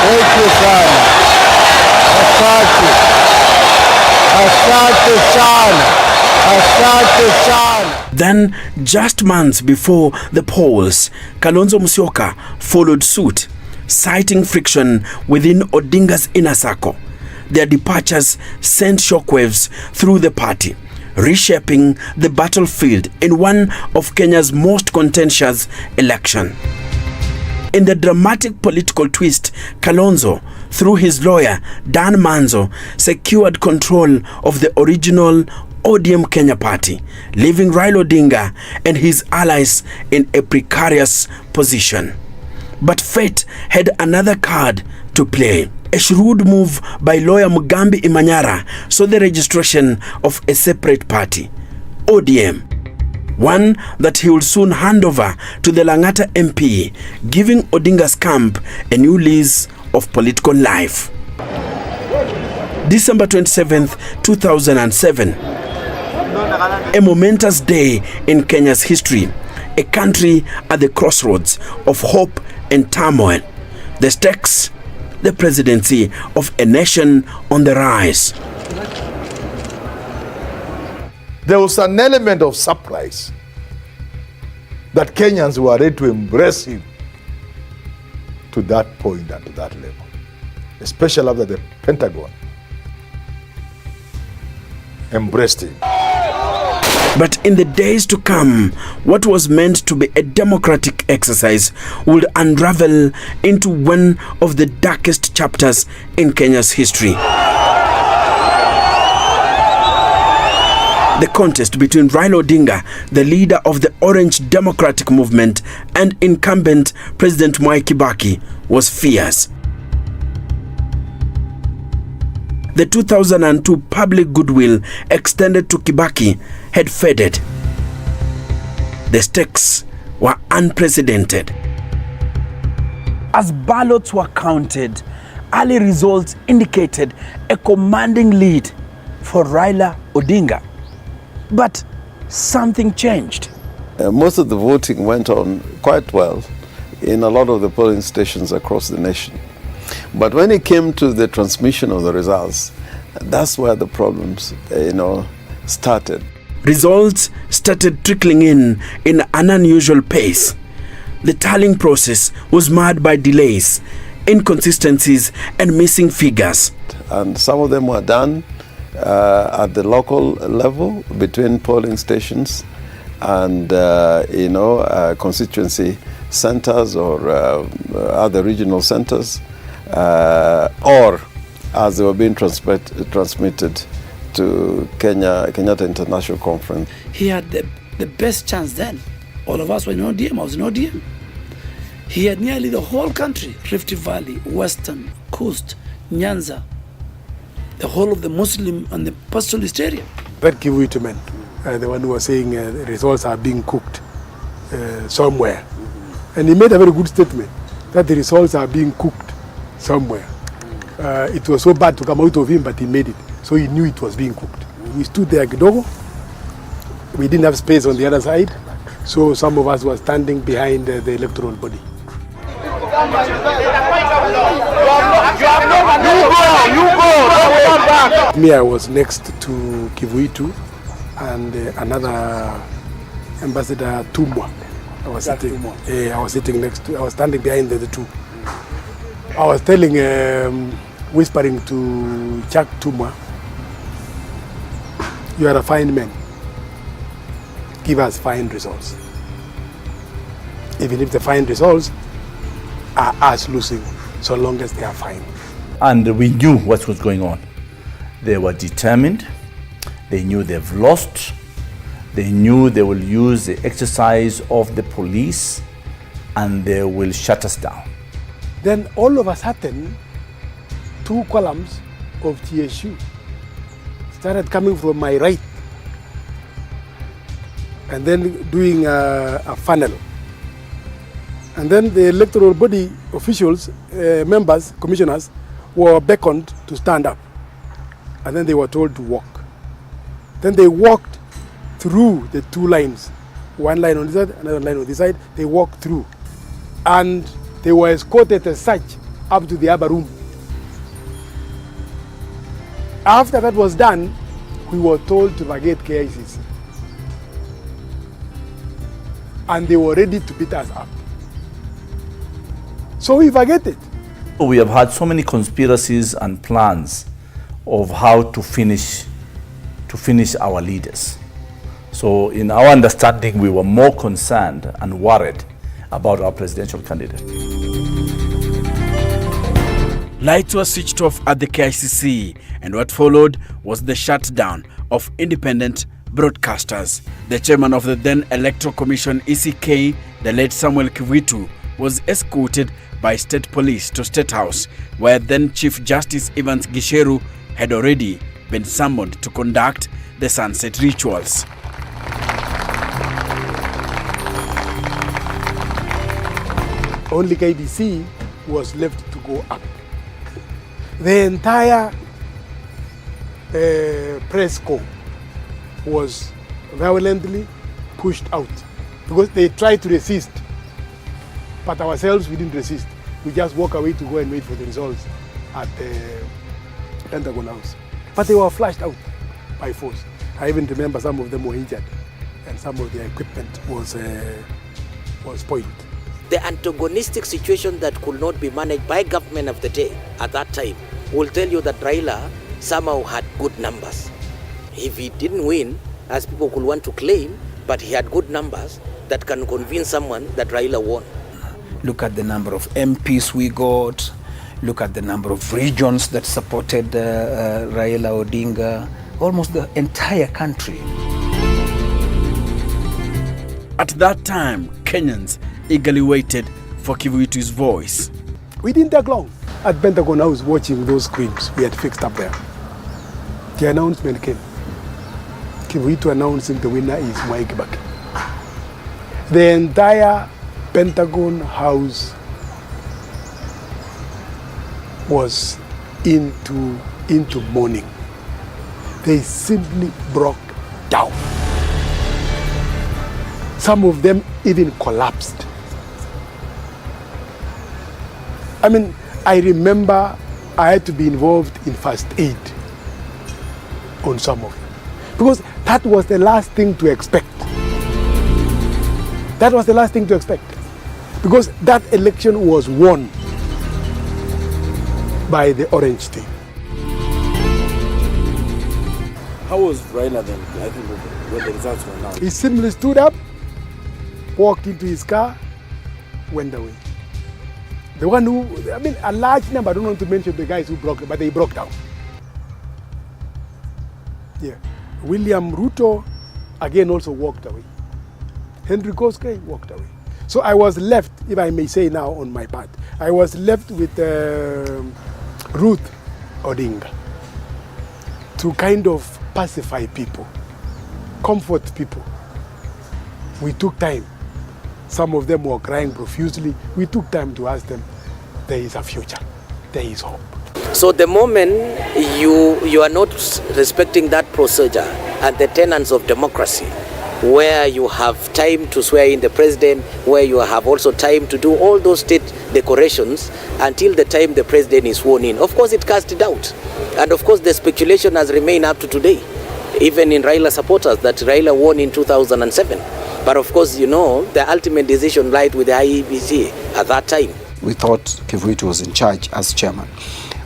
Asante sana. Asante sana. Asante sana. Then, just months before the polls, Kalonzo Musyoka followed suit, citing friction within Odinga's inner circle. Their departures sent shockwaves through the party, reshaping the battlefield in one of Kenya's most contentious elections. In the dramatic political twist, Kalonzo, through his lawyer Dan Manzo, secured control of the original ODM Kenya party, leaving Raila Odinga and his allies in a precarious position. But fate had another card to play. A shrewd move by lawyer Mugambi Imanyara saw the registration of a separate party, ODM, one that he will soon hand over to the Langata MP, giving Odinga's camp a new lease of political life. December 27th, 2007, a momentous day in Kenya's history, a country at the crossroads of hope and turmoil. The stakes, the presidency of a nation on the rise. There was an element of surprise that Kenyans were ready to embrace him to that point and to that level, especially after the Pentagon embraced him. But in the days to come, what was meant to be a democratic exercise would unravel into one of the darkest chapters in Kenya's history. The contest between Raila Odinga, the leader of the Orange Democratic Movement, and incumbent President Mwai Kibaki was fierce. The 2002 public goodwill extended to Kibaki had faded. The stakes were unprecedented. As ballots were counted, early results indicated a commanding lead for Raila Odinga. But something changed. Most of the voting went on quite well in a lot of the polling stations across the nation. But when it came to the transmission of the results, that's where the problems, started. Results started trickling in an unusual pace. The tallying process was marred by delays, inconsistencies, and missing figures. And some of them were done at the local level between polling stations and constituency centers or other regional centers, or as they were being transmitted to Kenyatta International Conference. He had the best chance then. All of us were in ODM. I was in ODM. He had nearly the whole country, Rift Valley, Western, Coast, Nyanza, the whole of the Muslim and the pastoralist area. That Kivuitu man, the one who was saying the results are being cooked somewhere. And he made a very good statement that the results are being cooked somewhere. It was so bad to come out of him, but he made it. So he knew it was being cooked. We stood there kidogo. We didn't have space on the other side. So some of us were standing behind the electoral body. Me, I was next to Kivuitu and another ambassador Tumwa. I was standing behind the two. I was whispering to Chuck Tumwa, "You are a fine man. Give us fine results. Even if the fine results are us losing, so long as they are fine." And we knew what was going on. They were determined. They knew they've lost. They knew they will use the exercise of the police and they will shut us down. Then all of a sudden, 2 columns of TSU started coming from my right and then doing a funnel. And then the electoral body officials, members, commissioners, were beckoned to stand up. And then they were told to walk. Then they walked through the 2 lines. One line on this side, another line on this side. They walked through. And they were escorted as such up to the upper room. After that was done, we were told to vacate KICC. And they were ready to beat us up. So we vacated. We have had so many conspiracies and plans of how to finish our leaders. So in our understanding, we were more concerned and worried about our presidential candidate. Lights were switched off at the KICC, and what followed was the shutdown of independent broadcasters. The chairman of the then Electoral Commission, ECK, the late Samuel Kivuitu, was escorted by state police to State House, where then Chief Justice Evans Gisheru had already been summoned to conduct the sunset rituals. Only KBC was left to go up. The entire press corps was violently pushed out because they tried to resist. But ourselves, we didn't resist. We just walk away to go and wait for the results at the Pentagon House. But they were flushed out by force. I even remember some of them were injured and some of their equipment was spoiled. The antagonistic situation that could not be managed by government of the day at that time will tell you that Raila somehow had good numbers. If he didn't win, as people could want to claim, but he had good numbers that can convince someone that Raila won. Look at the number of MPs we got. Look at the number of regions that supported Raila Odinga. Almost the entire country. At that time, Kenyans eagerly waited for Kivuitu's voice. We didn't take long. At Pentagon House, watching those screens we had fixed up there. The announcement came. Kivuitu announcing the winner is Mwai Kibaki. The entire Pentagon House was into mourning. They simply broke down. Some of them even collapsed. I mean, I remember I had to be involved in first aid on some of them because that was the last thing to expect. That was the last thing to expect because that election was won by the orange team. How was Raila then, I think, when the results were announced? He simply stood up, walked into his car, went away. The one who, I mean, a large number, I don't want to mention the guys who broke, but they broke down. Yeah. William Ruto, again, also walked away. Henry Koskei walked away. So I was left, if I may say now on my part, I was left with Ruth Odinga to kind of pacify people, comfort people. We took time. Some of them were crying profusely. We took time to ask them, there is a future, there is hope. So the moment you are not respecting that procedure and the tenets of democracy, where you have time to swear in the president, where you have also time to do all those state decorations until the time the president is sworn in, of course it casts doubt. And of course the speculation has remained up to today, even in Raila supporters, that Raila won in 2007. But of course, you know, the ultimate decision lied with the IEBC at that time. We thought Kivuitu was in charge as chairman,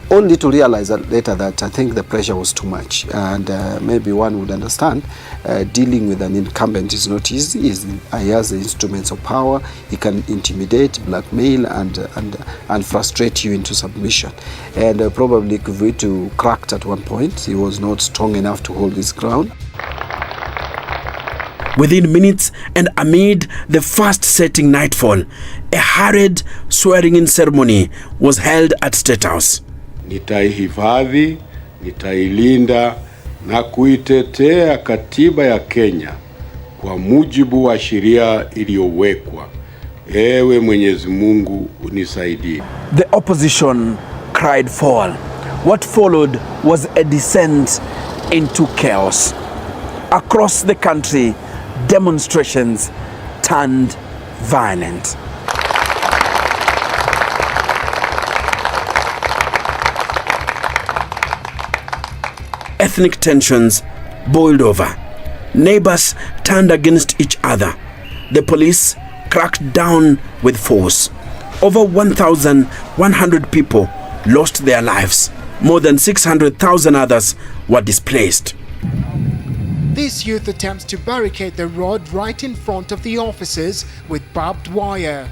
only to realize that later that I think the pressure was too much, and maybe one would understand dealing with an incumbent is not easy. He has the instruments of power. He can intimidate, blackmail, and frustrate you into submission. And probably Kivuitu cracked at one point. He was not strong enough to hold his ground. Within minutes and amid the fast-setting nightfall, a hurried swearing-in ceremony was held at State House. Nitaihifadhi, nitailinda na kuitetea katiba ya Kenya kwa mujibu wa sheria iliyowekwa. Ewe Mwenyezi Mungu unisaidie. The opposition cried fall. What followed was a descent into chaos. Across the country, demonstrations turned violent. Ethnic tensions boiled over. Neighbors turned against each other. The police cracked down with force. Over 1,100 people lost their lives. More than 600,000 others were displaced. This youth attempts to barricade the road right in front of the officers with barbed wire.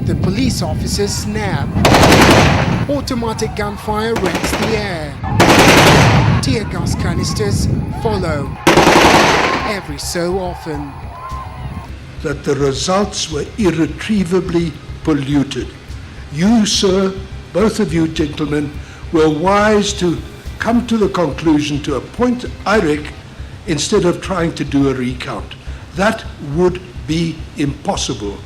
The police officers snap. Automatic gunfire rends the air. Tear gas canisters follow. Every so often. That the results were irretrievably polluted. You, sir, both of you gentlemen, were wise to come to the conclusion to appoint IREC instead of trying to do a recount. That would be impossible.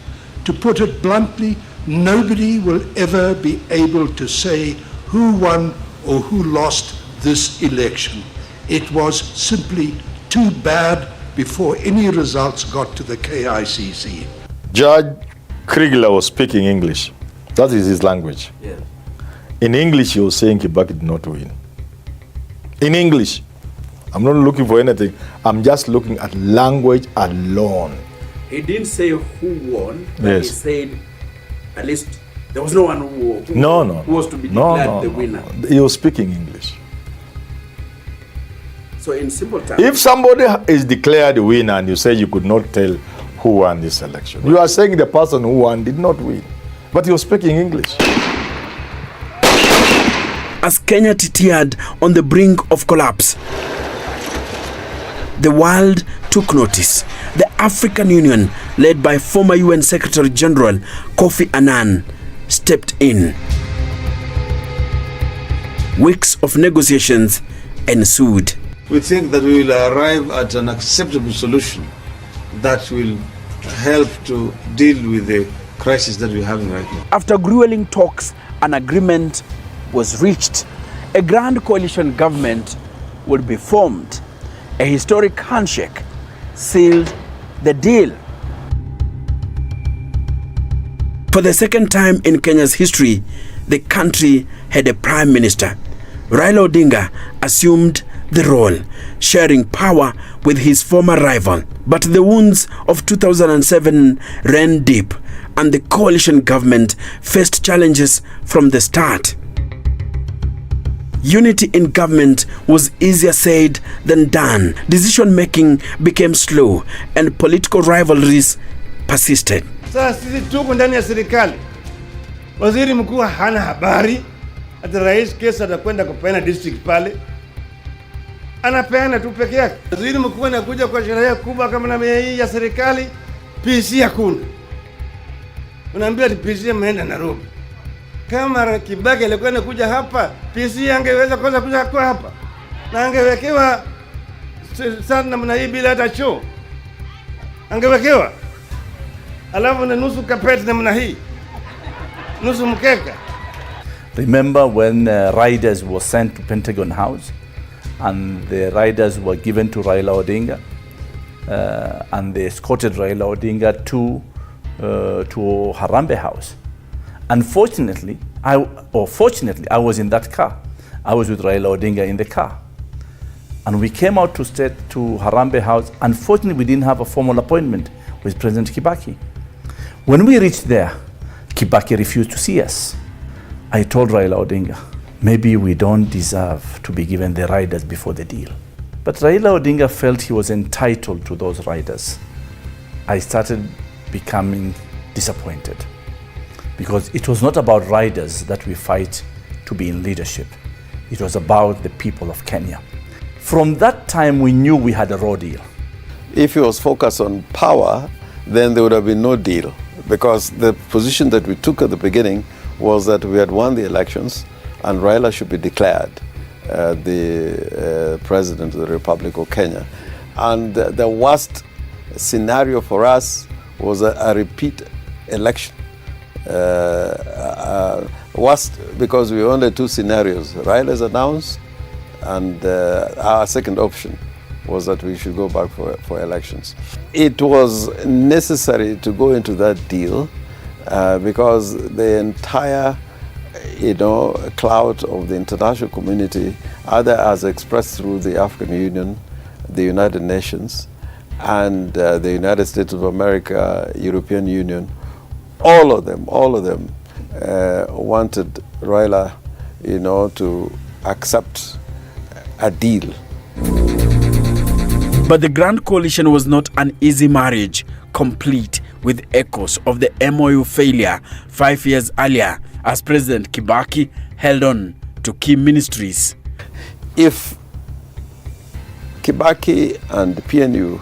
To put it bluntly, nobody will ever be able to say who won or who lost this election. It was simply too bad before any results got to the KICC. Judge Kriegler was speaking English. That is his language. Yeah. In English, he was saying Kibaki did not win. In English. I'm not looking for anything. I'm just looking at language alone. He didn't say who won, but Yes. he said at least there was no one who was to be declared the winner. He was speaking English. So in simple terms, If somebody is declared a winner and you say you could not tell who won this election, you are saying the person who won did not win. But he was speaking English. As Kenya teetered on the brink of collapse, the world took notice. The African Union, led by former UN Secretary General Kofi Annan, stepped in. Weeks of negotiations ensued. We think that we will arrive at an acceptable solution that will help to deal with the crisis that we're having right now. after grueling talks, an agreement was reached. A grand coalition government would be formed. A historic handshake sealed the deal. For the second time in Kenya's history, the country had a prime minister. Raila Odinga assumed the role, sharing power with his former rival. But the wounds of 2007 ran deep, and the coalition government faced challenges from the start. Unity in government was easier said than done. Decision-making became slow, and political rivalries persisted. Sasa sisi tuko ndani ya serikali. Waziri mkuu hana habari. Ati rais kesa atakwenda kupeana district pale. Anapeana tu peke yake. Waziri mkuu anakuja kwa sherehe kubwa kama na hii ya serikali, PC hakuna. Unaambia PC ameenda Nairobi. Kama Kibaki alikuwa anakuja hapa, PC angeweza kwanza kuja kwa hapa. Na angewekewa sana namna hii bila hata choo. Angewekewa. Alafu na nusu kapeti namna hii. Nusu mkeka. Remember when riders were sent to Pentagon House and the riders were given to Raila Odinga and they escorted Raila Odinga to Harambee House. Unfortunately, fortunately, I was in that car. I was with Raila Odinga in the car. And we came out to Harambee House. Unfortunately, we didn't have a formal appointment with President Kibaki. When we reached there, Kibaki refused to see us. I told Raila Odinga, maybe we don't deserve to be given the riders before the deal. But Raila Odinga felt he was entitled to those riders. I started becoming disappointed because it was not about riders that we fight to be in leadership. It was about the people of Kenya. From that time, we knew we had a raw deal. If he was focused on power, then there would have been no deal, because the position that we took at the beginning was that we had won the elections and Raila should be declared the president of the Republic of Kenya. And the worst scenario for us was a repeat election. Worst because we only two scenarios. Raila's announced, and our second option was that we should go back for elections. It was necessary to go into that deal because the entire clout of the international community, either as expressed through the African Union, the United Nations, and the United States of America, European Union, all of them wanted Raila, to accept a deal. But the Grand Coalition was not an easy marriage, complete with echoes of the MOU failure 5 years earlier as President Kibaki held on to key ministries. If Kibaki and PNU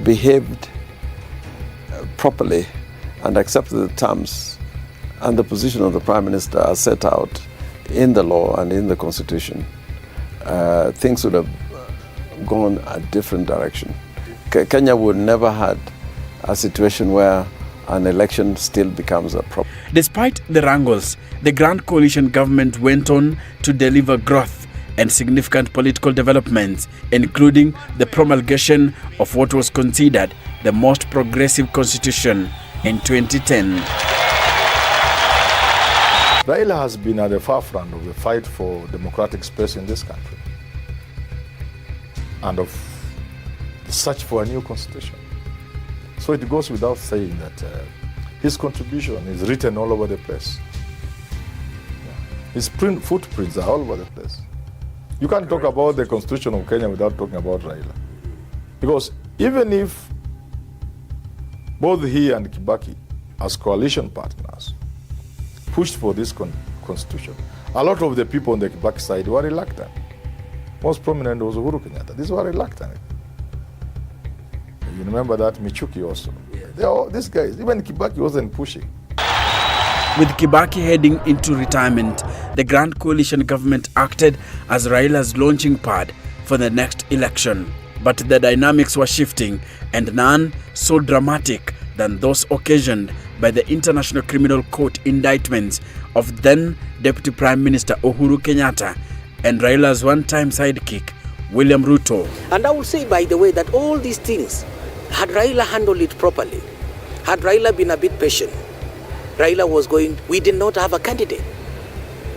behaved properly and accepted the terms and the position of the Prime Minister as set out in the law and in the Constitution, things would have gone a different direction. Kenya would never had a situation where an election still becomes a problem. Despite the wrangles, the Grand Coalition government went on to deliver growth and significant political developments, including the promulgation of what was considered the most progressive constitution in 2010. Raila has been at the forefront of the fight for democratic space in this country and of the search for a new constitution. So it goes without saying that his contribution is written all over the place. His footprints are all over the place. You can't talk about the Constitution of Kenya without talking about Raila. Because even if both he and Kibaki, as coalition partners, pushed for this constitution, a lot of the people on the Kibaki side were reluctant. Most prominent was Uhuru Kenyatta. These were reluctant. You remember that Michuki also. These guys, even Kibaki wasn't pushing. With Kibaki heading into retirement, the Grand Coalition government acted as Raila's launching pad for the next election. But the dynamics were shifting, and none so dramatic than those occasioned by the International Criminal Court indictments of then Deputy Prime Minister Uhuru Kenyatta and Raila's one-time sidekick, William Ruto. And I will say, by the way, that all these things, had Raila handled it properly, had Raila been a bit patient, Raila was going, we did not have a candidate.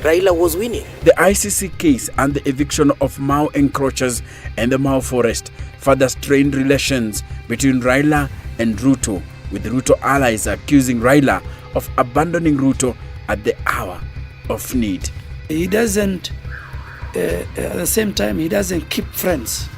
Raila was winning. The ICC case and the eviction of Mau encroachers and the Mau forest further strained relations between Raila and Ruto, with Ruto allies accusing Raila of abandoning Ruto at the hour of need. He doesn't, at the same time, he doesn't keep friends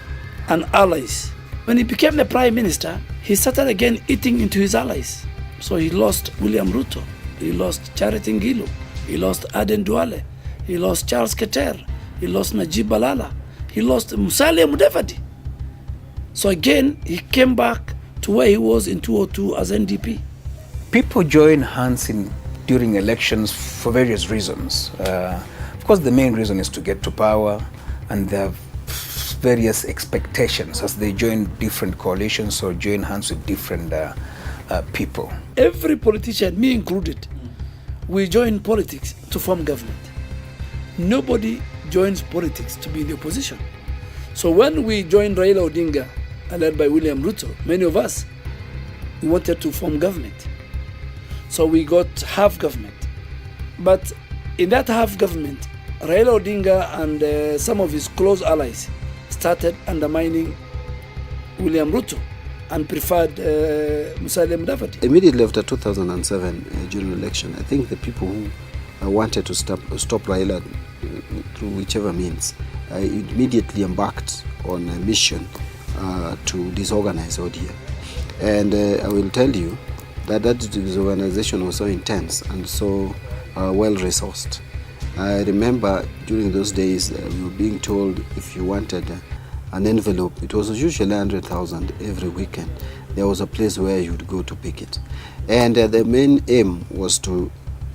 and allies. When he became the Prime Minister, he started again eating into his allies. So he lost William Ruto, he lost Charity Ngilu, he lost Aden Duale, he lost Charles Keter, he lost Najib Balala, he lost Musalia Mudavadi. So again, he came back to where he was in 2002 as NDP. People join hands during elections for various reasons. Of course, the main reason is to get to power, and there are various expectations as they join different coalitions or join hands with different people. Every politician, me included, we join politics to form government. Nobody joins politics to be in the opposition. So when we joined Raila Odinga, led by William Ruto, many of us, we wanted to form government. So we got half government. But in that half government, Raila Odinga and some of his close allies started undermining William Ruto and preferred Musalia Mudavadi. Immediately after 2007 general election, I think the people who wanted to stop Raila through whichever means immediately embarked on a mission to disorganize ODM. And I will tell you that disorganization was so intense and so well-resourced. I remember during those days we were being told if you wanted an envelope, it was usually 100,000 every weekend. There was a place where you would go to pick it. And the main aim was to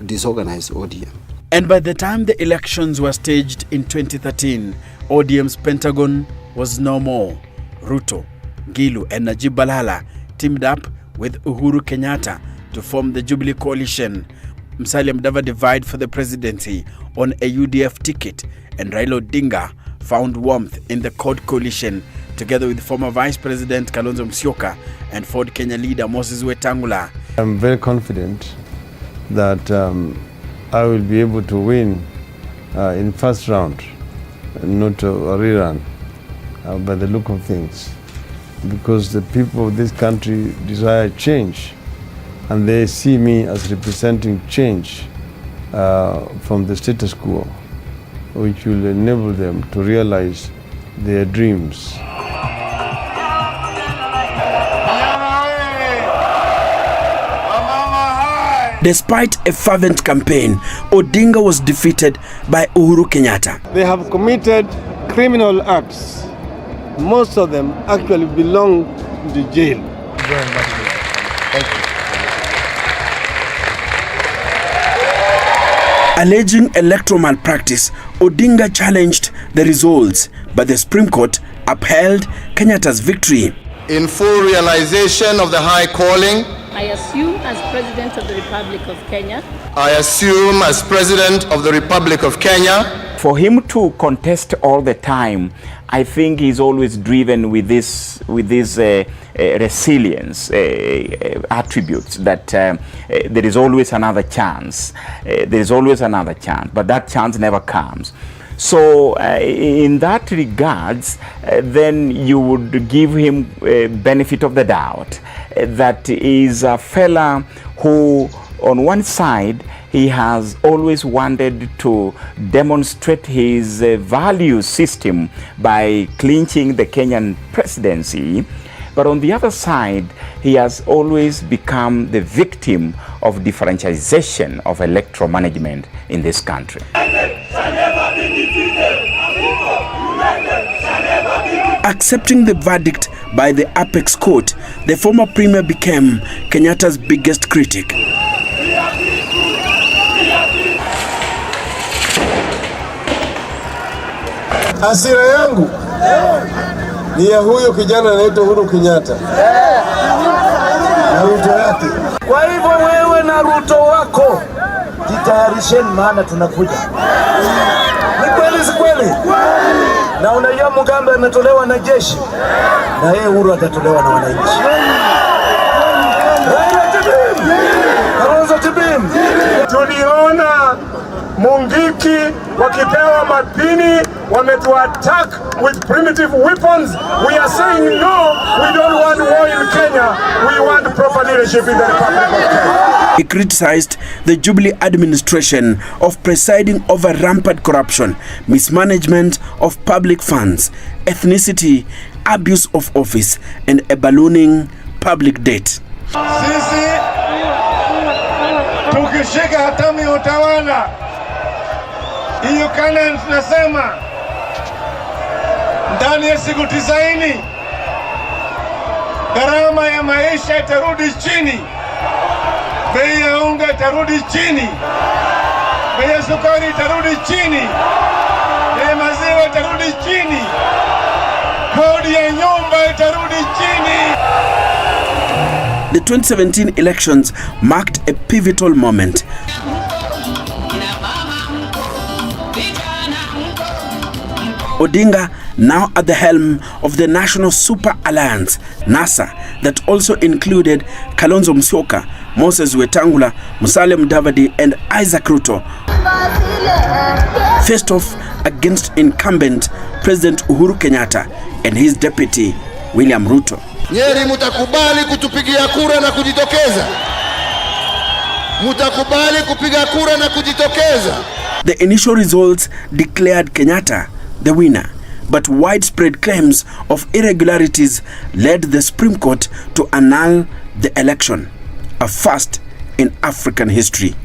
disorganize ODM. And by the time the elections were staged in 2013, ODM's Pentagon was no more. Ruto, Ngilu and Najib Balala teamed up with Uhuru Kenyatta to form the Jubilee Coalition. Musalia Mudavadi vied for the presidency on a UDF ticket, and Raila Odinga found warmth in the CORD coalition together with former Vice President Kalonzo Musyoka and Ford Kenya leader Moses Wetangula. I'm very confident that I will be able to win in first round, not a rerun by the look of things, because the people of this country desire change and they see me as representing change from the status quo, which will enable them to realize their dreams. Despite a fervent campaign, Odinga was defeated by Uhuru Kenyatta. They have committed criminal acts. Most of them actually belong to the jail. Very much. Thank you. Alleging electoral malpractice, Odinga challenged the results, but the Supreme Court upheld Kenyatta's victory. In full realization of the high calling, I assume as President of the Republic of Kenya. I assume as President of the Republic of Kenya. For him to contest all the time, I think he's always driven with this resilience attributes that there is always another chance. There is always another chance, but that chance never comes. So in that regards, then you would give him benefit of the doubt. That is a fella who, on one side, he has always wanted to demonstrate his value system by clinching the Kenyan presidency. But on the other side, he has always become the victim of differentialization of electoral management in this country. Accepting the verdict by the apex court, the former premier became Kenyatta's biggest critic. Hasira yangu ni ya huyo kijana anaitwa Uhuru Kenyatta na Ruto yake. Kwa hivyo wewe na Ruto wako jitayarisheni, maana tunakuja. Ni kweli, si kweli? Na unajua Mugambe ametolewa na jeshi, na yeye Uhuru atatolewa na wananchi. Tuliona Mungiki wakipewa mapini, wametuattack with primitive weapons. We are saying no, we don't want war in Kenya. We want proper leadership in the Republic of Kenya. He criticized the Jubilee administration of presiding over rampant corruption, mismanagement of public funds, ethnicity, abuse of office, and a ballooning public debt. Sisi tukishika hatamu ya utawala, hiyo kana tunasema ndani ya siku 90 gharama ya maisha itarudi chini, bei ya unga itarudi chini, bei ya sukari itarudi chini, bei ya maziwa itarudi chini, kodi ya nyumba itarudi chini. The 2017 elections marked a pivotal moment. Odinga, now at the helm of the National Super Alliance, NASA, that also included Kalonzo Musyoka, Moses Wetangula, Musalia Mudavadi, and Isaac Ruto, faced off against incumbent President Uhuru Kenyatta and his deputy William Ruto. Nyeri, mutakubali kutupigia kura na kujitokeza? Mutakubali kupiga kura na kujitokeza? The initial results declared Kenyatta the winner, but widespread claims of irregularities led the Supreme Court to annul the election, a first in African history.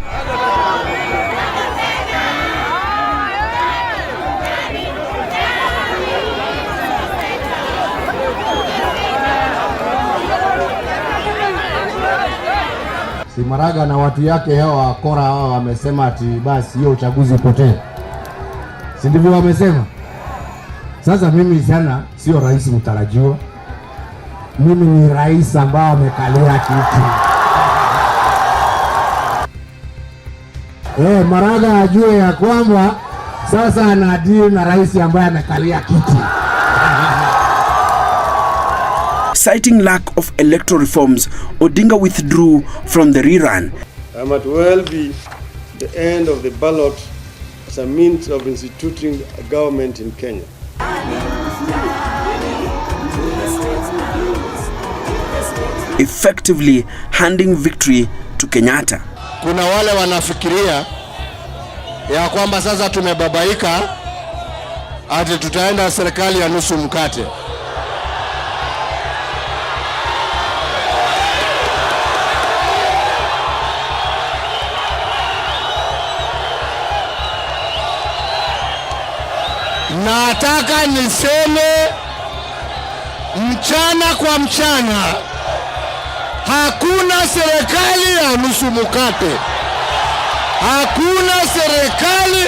Maraga na watu yake hao wakora hao wamesema ati basi hiyo uchaguzi upotee. Si ndivyo wamesema? Sasa mimi sana sio rais mtarajiwa. Mimi ni rais ambao amekalia kiti. Maraga ajue ya kwamba sasa anadeal na rais ambaye amekalia kiti. Citing lack of electoral reforms, Odinga withdrew from the rerun. I might well be the end of the ballot as a means of instituting a government in Kenya. Effectively handing victory to Kenyatta. Kuna wale wanafikiria ya kwamba sasa tumebabaika ati tutaenda serikali ya nusu mkate. nataka niseme mchana kwa mchana, hakuna serikali ya nusu mkate. Hakuna serikali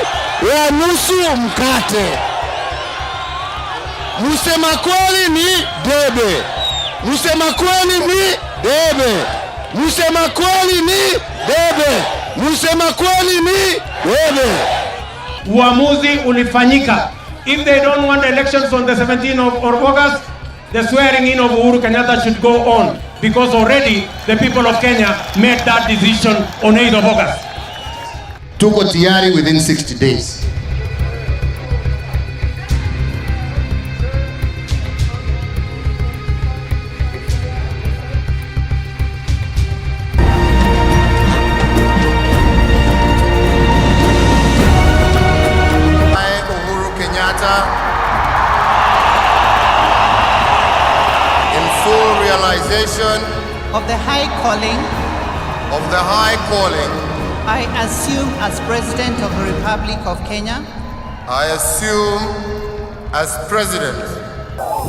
ya nusu mkate. Musema kweli ni debe. Musema kweli ni debe. Musema kweli ni debe. Musema kweli ni debe. Uamuzi ulifanyika. If they don't want elections on the 17th of August, the swearing in of Uhuru Kenyatta should go on, because already the people of Kenya made that decision on 8th of August. Tuko tayari within 60 days. Uhuru Kenyatta, in full realization of the high calling I assume as President of the Republic of Kenya. I assume as President.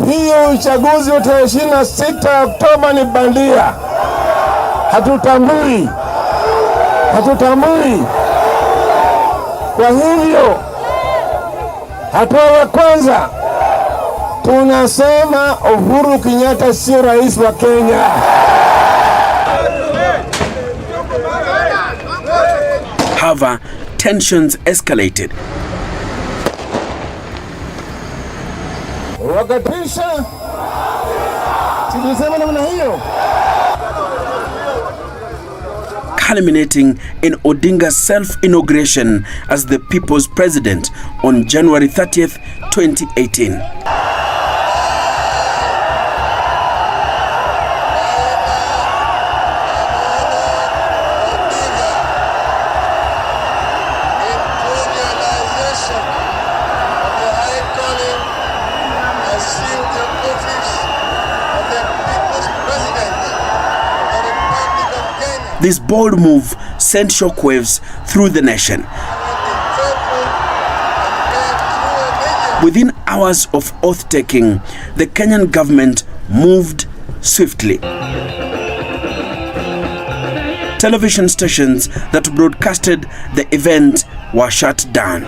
Hiyo uchaguzi wa tarehe 26 Oktoba ni bandia. Hatutambui. Kwa hivyo hatua ya kwanza tunasema Uhuru Kenyatta sio rais wa Kenya. However, tensions escalated. Wakatisha. Tulisema namna hiyo. Culminating in Odinga's self-inauguration as the people's president on January 30th, 2018. This bold move sent shockwaves through the nation. Within hours of oath-taking, the Kenyan government moved swiftly. Television stations that broadcasted the event were shut down.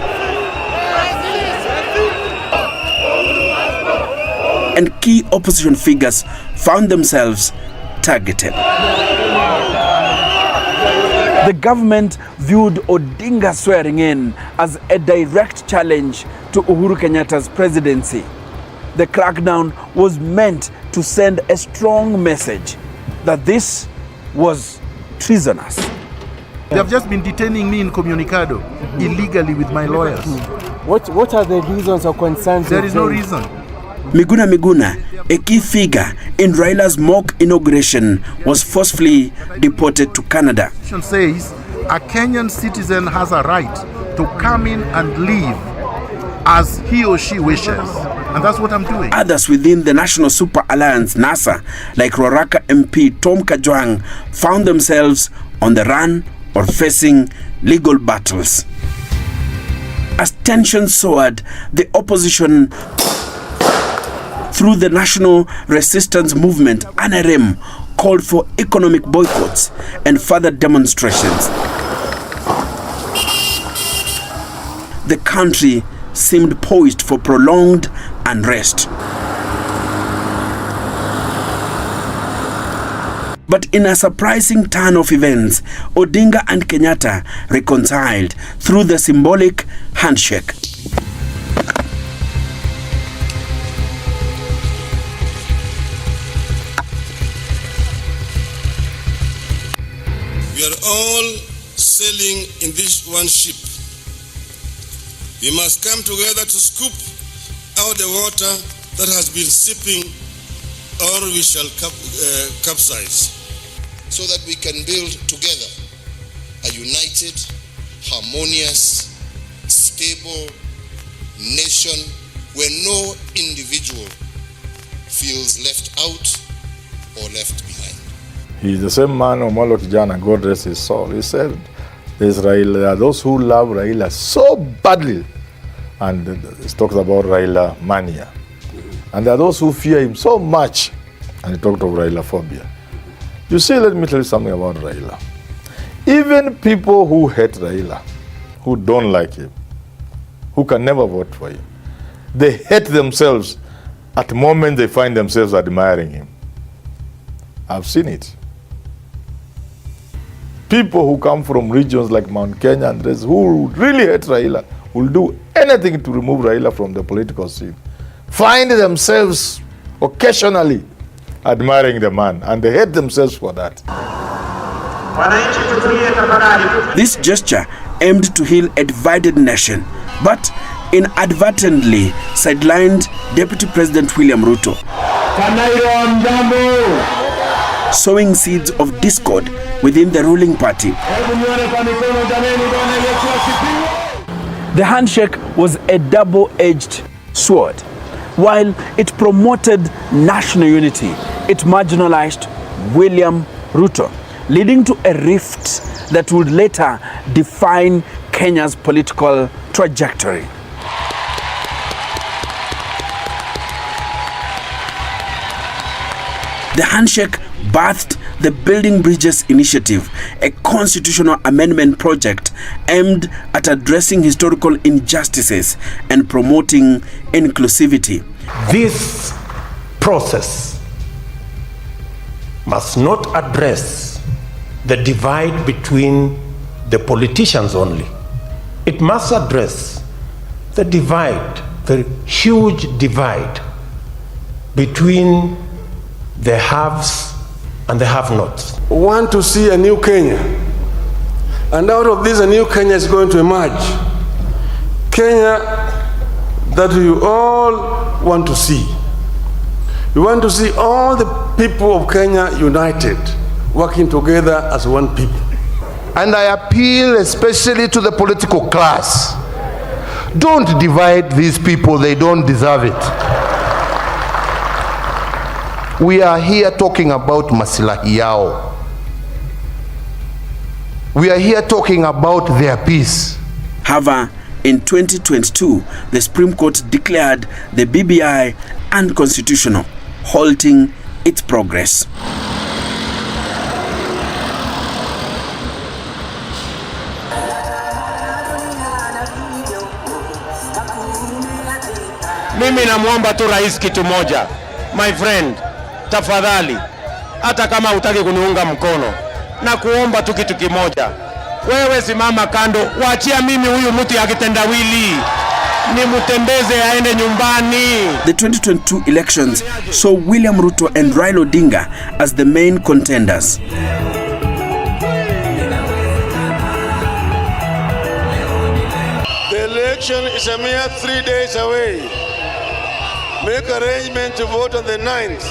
And key opposition figures found themselves targeted. The government viewed Odinga's swearing in as a direct challenge to Uhuru Kenyatta's presidency. The crackdown was meant to send a strong message that this was treasonous. They have just been detaining me in Comunicado illegally with my lawyers. What are the reasons or concerns? There is no reason. Miguna, a key figure in Raila's mock inauguration, was forcefully deported to Canada. It says a Kenyan citizen has a right to come in and leave as he or she wishes. And that's what I'm doing. Others within the National Super Alliance, NASA, like Roraka MP Tom Kajwang, found themselves on the run or facing legal battles. As tensions soared, the opposition through the National Resistance Movement, NRM, called for economic boycotts and further demonstrations. The country seemed poised for prolonged unrest. But in a surprising turn of events, Odinga and Kenyatta reconciled through the symbolic handshake. We are all sailing in this one ship. We must come together to scoop out the water that has been sipping, or we shall capsize, so that we can build together a united, harmonious, stable nation where no individual feels left out or left behind. He's the same man, Amolo Odinga, God rest his soul. He said, there are those who love Raila so badly and it talks about Raila mania. And there are those who fear him so much, and he talked of Raila phobia. You see, let me tell you something about Raila. Even people who hate Raila, who don't like him, who can never vote for him, they hate themselves at the moment they find themselves admiring him. I've seen it. People who come from regions like Mount Kenya and others who really hate Raila will do anything to remove Raila from the political scene, find themselves occasionally admiring the man, and they hate themselves for that. This gesture aimed to heal a divided nation, but inadvertently sidelined Deputy President William Ruto, sowing seeds of discord within the ruling party. The handshake was a double-edged sword. While it promoted national unity, it marginalized William Ruto, leading to a rift that would later define Kenya's political trajectory. The handshake birthed the Building Bridges Initiative, a constitutional amendment project aimed at addressing historical injustices and promoting inclusivity. This process must not address the divide between the politicians only. It must address the divide, the huge divide between the haves and the have-nots. Want to see a new Kenya, and out of this a new Kenya is going to emerge. Kenya that we all want to see. We want to see all the people of Kenya united, working together as one people. And I appeal especially to the political class. Don't divide these people, they don't deserve it. We are here talking about masilahi yao. We are here talking about their peace. However, in 2022, the Supreme Court declared the BBI unconstitutional, halting its progress. Mimi namwomba tu rais kitu moja. My friend, tafadhali, hata kama hutaki kuniunga mkono, na kuomba tu kitu kimoja. Wewe simama kando, waachia mimi huyu mtu ya kitendawili. Nimutembeze aende nyumbani. The 2022 elections saw William Ruto and Raila Odinga as the main contenders. The election is a mere 3 days away. Make arrangements to vote on the 9th.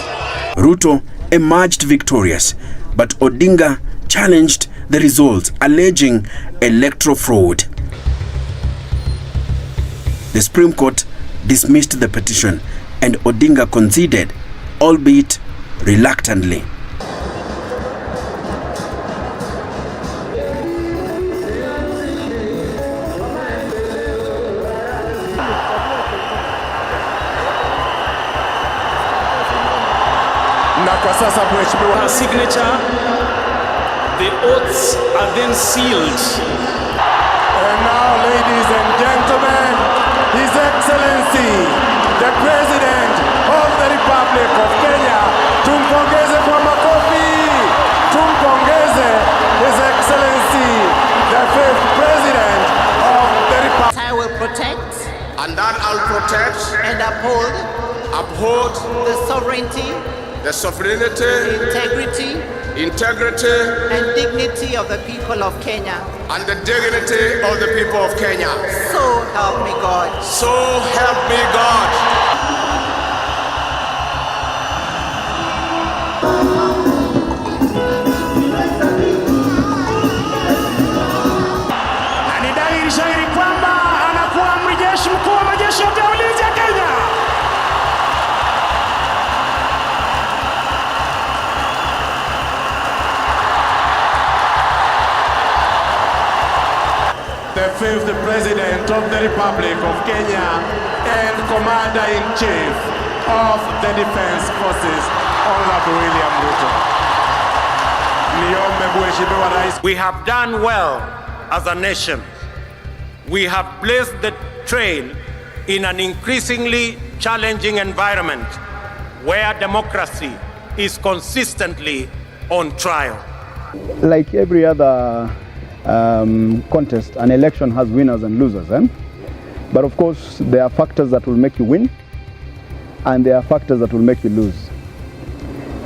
Ruto emerged victorious, but Odinga challenged the results, alleging electoral fraud. The Supreme Court dismissed the petition, and Odinga conceded, albeit reluctantly. Na kwa sasa mheshimiwa signature, the oaths are then sealed. And now, ladies and gentlemen, His Excellency, the President of the Republic of Kenya, tumpongeze kwa makofi, tumpongeze His Excellency, the 5th President of the Republic. I will protect And that I'll protect and uphold the sovereignty, the sovereignty, integrity, and dignity of the people of Kenya. and the dignity of the people of Kenya. So help me God. So help me God. Na ni dhahiri shahiri kwamba anakuwa amri jeshi mkuu wa majeshi yote ya ulinzi ya Kenya. The the 5th President of the Republic of Kenya and Commander-in-Chief of the Defense Forces, Honorable William Ruto. We have done well as a nation. We have placed the train in an increasingly challenging environment where democracy is consistently on trial. Like every other contest, an election has winners and losers. But of course, there are factors that will make you win, and there are factors that will make you lose.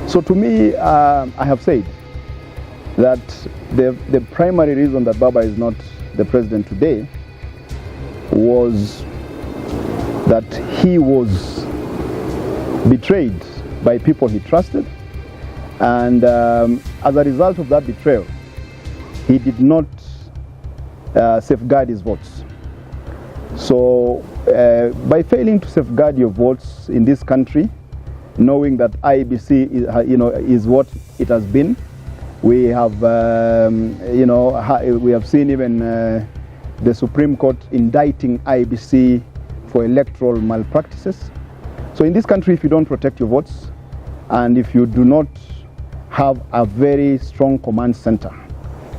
So to me, I have said that the primary reason that Baba is not the president today was that he was betrayed by people he trusted, and as a result of that betrayal, he did not safeguard his votes. So by failing to safeguard your votes in this country, knowing that IEBC is what it has been, we have we have seen even the Supreme Court indicting IEBC for electoral malpractices. So in this country, if you don't protect your votes, and if you do not have a very strong command center,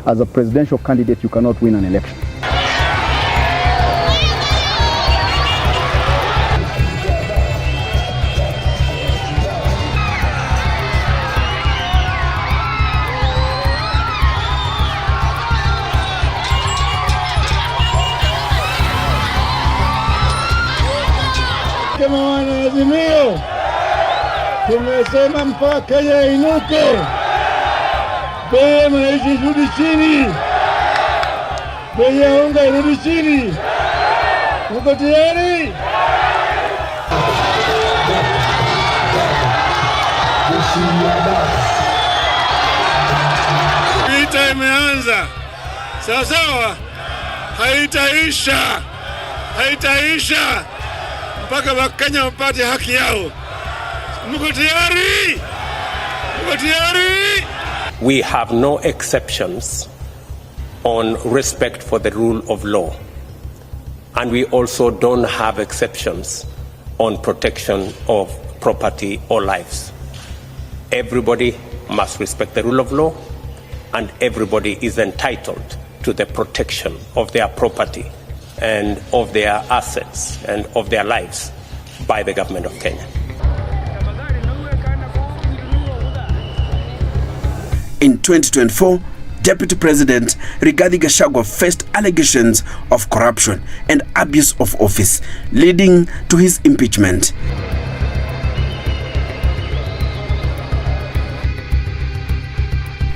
as a presidential candidate, you cannot win an election. Kama wanaazimio tumesema mpaka Kenya inuke, bei ya maisha irudi chini, bei ya unga irudi chini. Mko tayari? Vita imeanza, sawa sawa, haitaisha mpaka Wakenya wapate haki yao. Mko tayari? Mko tayari? We have no exceptions on respect for the rule of law, and we also don't have exceptions on protection of property or lives. Everybody must respect the rule of law, and everybody is entitled to the protection of their property and of their assets and of their lives by the government of Kenya. In 2024, Deputy President Rigathi Gachagua faced allegations of corruption and abuse of office, leading to his impeachment.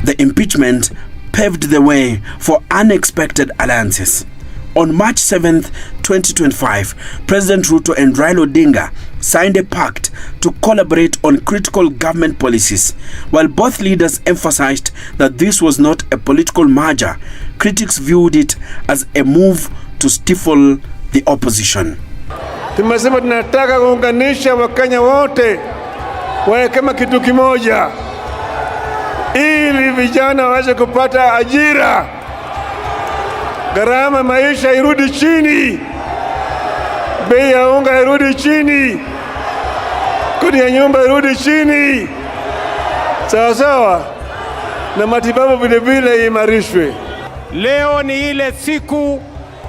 The impeachment paved the way for unexpected alliances. On March 7th, 2025, President Ruto and Raila Odinga signed a pact to collaborate on critical government policies. While both leaders emphasized that this was not a political merger, critics viewed it as a move to stifle the opposition. Tumesema tunataka kuunganisha Wakenya wote wawe kama kitu kimoja, ili vijana waweze kupata ajira, gharama maisha irudi chini, bei ya unga irudi chini, kodi ya nyumba irudi chini, sawa sawa, na matibabu vile vile imarishwe. Leo ni ile siku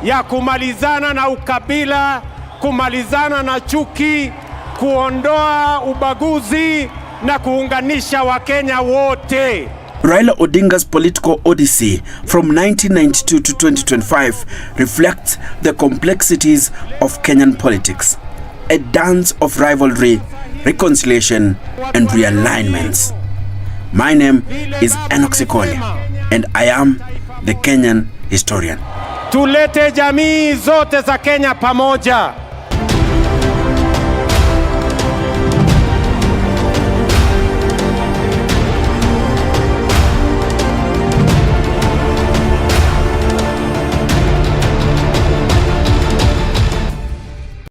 ya kumalizana na ukabila, kumalizana na chuki, kuondoa ubaguzi na kuunganisha Wakenya wote. Raila Odinga's political odyssey from 1992 to 2025 reflects the complexities of Kenyan politics, a dance of rivalry, reconciliation, and realignments. My name is Enoch Sikole, and I am the Kenyan historian. Tulete jamii zote za Kenya pamoja.